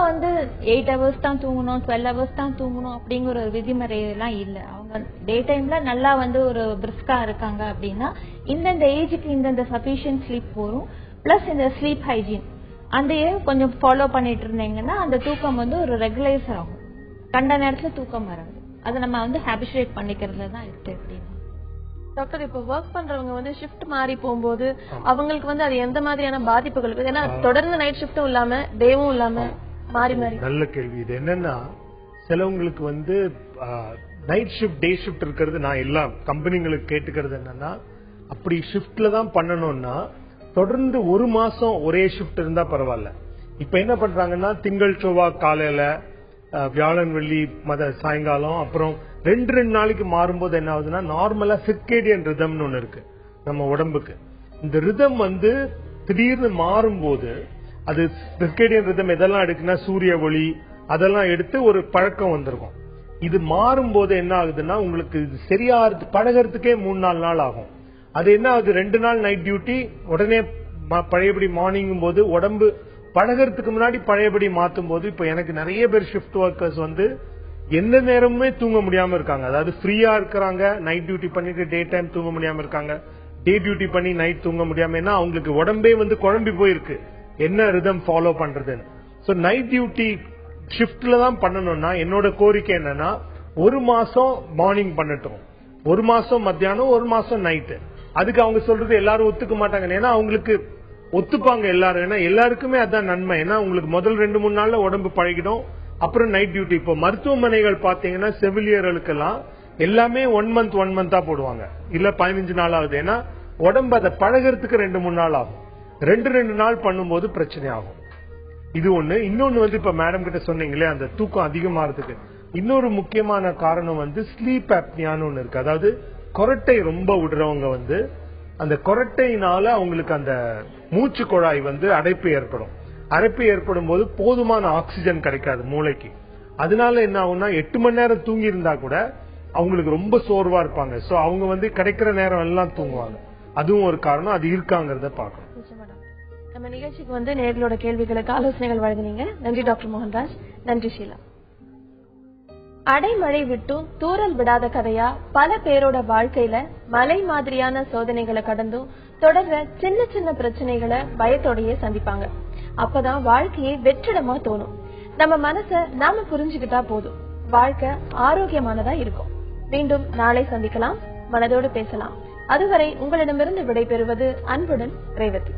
F: 8 hours தான் தூங்கணும், 12 hours தான் தூங்கணும் அப்படிங்கிற ஒரு விதிமுறை எல்லாம் இல்லை. அவங்க டே டைம்ல நல்லா ஒரு பிரிஸ்கா இருக்காங்க அப்படின்னா இந்தந்த ஏஜுக்கு இந்தந்த சஃபிஷியன்ட் ஸ்லீப் போகும். பிளஸ் இந்த ஸ்லீப் ஹைஜீன் அதையும் கொஞ்சம் ஃபாலோ பண்ணிட்டு இருந்தீங்கன்னா அந்த தூக்கம் ஒரு ரெகுலைஸ் ஆகும். கண்ட நேரத்துல தூக்கம் வராது. அதை நம்ம ஹேபிச்சுவேட் பண்ணிக்கிறதுல தான் இருக்கு. அப்படின்னா
A: டாக்டர், இப்ப ஒர்க் பண்றவங்க ஷிஃப்ட் மாறி போகும்போது அவங்களுக்கு அது எந்த மாதிரியான பாதிப்புகள் இருக்கு? ஏன்னா தொடர்ந்து நைட் ஷிஃப்டும் இல்லாம டேவும் இல்லாம மாறி மாறி.
C: நல்ல கேள்வி. இது என்னன்னா சிலவங்களுக்கு நைட் ஷிஃப்ட் டே ஷிஃப்ட் இருக்கிறது நான் எல்லா கம்பெனிங்களுக்கு கேட்டுக்கிறது என்னன்னா, அப்படி ஷிஃப்ட்ல தான் பண்ணணும்னா தொடர்ந்து ஒரு மாசம் ஒரே ஷிஃப்ட் இருந்தா பரவாயில்ல. இப்ப என்ன பண்றாங்கன்னா திங்கள் செவ்வாய் காலையில, வியாழன் வெள்ளி சாயங்காலம், அப்புறம் 2 நாளைக்கு மாறும்போது என்ன ஆகுதுன்னா நார்மலா சிர்கேடியன் ரிதம்னு ஒண்ணு இருக்கு நம்ம உடம்புக்கு. இந்த ரிதம் திடீர்னு மாறும்போது அது சிர்கேடியன் ரிதம் எதெல்லாம் எடுக்குன்னா சூரிய ஒளி அதெல்லாம் எடுத்து ஒரு பழக்கம் வந்திருக்கும். இது மாறும்போது என்ன ஆகுதுன்னா உங்களுக்கு சரியா பழகிறதுக்கே 3-4 நாள் ஆகும். அது என்ன ஆகுது, 2 நாள் நைட் டியூட்டி உடனே பழையபடி மார்னிங் போது உடம்பு பழகிறதுக்கு முன்னாடி பழையபடி மாத்தும் போது இப்ப எனக்கு நிறைய பேர் ஷிஃப்ட் ஒர்க்கர்ஸ் எந்த நேரமுமே தூங்க முடியாம இருக்காங்க. அதாவது ஃப்ரீயா இருக்கிறாங்க, நைட் டியூட்டி பண்ணிட்டு டே டைம் தூங்க முடியாம இருக்காங்க, டே டியூட்டி பண்ணி நைட் தூங்க முடியாம, ஏன்னா அவங்களுக்கு உடம்பே குழம்பி போயிருக்கு என்ன ரிதம் ஃபாலோ பண்றதுன்னு. சோ நைட் டியூட்டி ஷிஃப்ட்ல தான் பண்ணணும்னா என்னோட கோரிக்கை என்னன்னா 1 மாசம் மார்னிங் பண்ணட்டும், 1 மாசம் மத்தியானம், 1 மாசம் நைட்டு. அதுக்கு அவங்க சொல்றது எல்லாரும் ஒத்துக்க மாட்டாங்க. ஏன்னா அவங்களுக்கு ஒத்துப்பாங்க எல்லாரும், ஏன்னா எல்லாருக்குமே அதான் நன்மை. ஏன்னா உங்களுக்கு முதல் 2-3 நாள்ல உடம்பு பழகிடும், அப்புறம் நைட் டியூட்டி. இப்போ மருத்துவமனைகள் பாத்தீங்கன்னா செவிலியர்களுக்கெல்லாம் எல்லாமே 1 மந்த் போடுவாங்க, இல்ல 15 நாள் ஆகுது. ஏன்னா உடம்பு அதை பழகிறதுக்கு 2-3 நாள் ஆகும். 2 நாள் பண்ணும்போது பிரச்சனை ஆகும். இது ஒண்ணு. இன்னொன்னு இப்ப மேடம் கிட்ட சொன்னீங்களே அந்த தூக்கம் அதிகமாறதுக்கு இன்னொரு முக்கியமான காரணம் ஸ்லீப் ஆப்னியான்னு ஒண்ணு இருக்கு. அதாவது கொரட்டை ரொம்ப விடுறவங்க அந்த கொரட்டையினால அவங்களுக்கு அந்த மூச்சு குழாய் அடைப்பு ஏற்படும். அடைப்பு ஏற்படும் போது போதுமான ஆக்சிஜன் கிடைக்காது மூளைக்கு. அதனால என்ன ஆகும்னா 8 மணி நேரம் தூங்கி இருந்தா கூட அவங்களுக்கு ரொம்ப சோர்வா இருப்பாங்க. சோ அவங்க கிடைக்கிற நேரம் எல்லாம் தூங்குவாங்க. அதுவும் ஒரு காரணம். அது இருக்காங்கிறத பாக்கணும்.
A: நம்ம நிகழ்ச்சிக்கு நேர்களோட கேள்விகளுக்கு ஆலோசனைகள் வழங்கினீங்க. நன்றி டாக்டர் மோகன்ராஜ். நன்றி ஷீலா. அடைமழை விட்டும் தூறல் விடாத கதையா பல பேரோட வாழ்க்கையில மலை மாதிரியான சோதனைகளை கடந்தும் தொடர்ற சின்ன சின்ன பிரச்சனைகளை பயத்தோடயே சந்திப்பாங்க. அப்பதான் வாழ்க்கையை வெற்றிடமா தோணும். நம்ம மனச நாம புரிஞ்சுக்கிட்டா போதும், வாழ்க்கை ஆரோக்கியமானதா இருக்கும். மீண்டும் நாளை சந்திக்கலாம், மனதோடு பேசலாம். அதுவரை உங்களிடமிருந்து விடைபெறுவது அன்புடன் ரேவதி.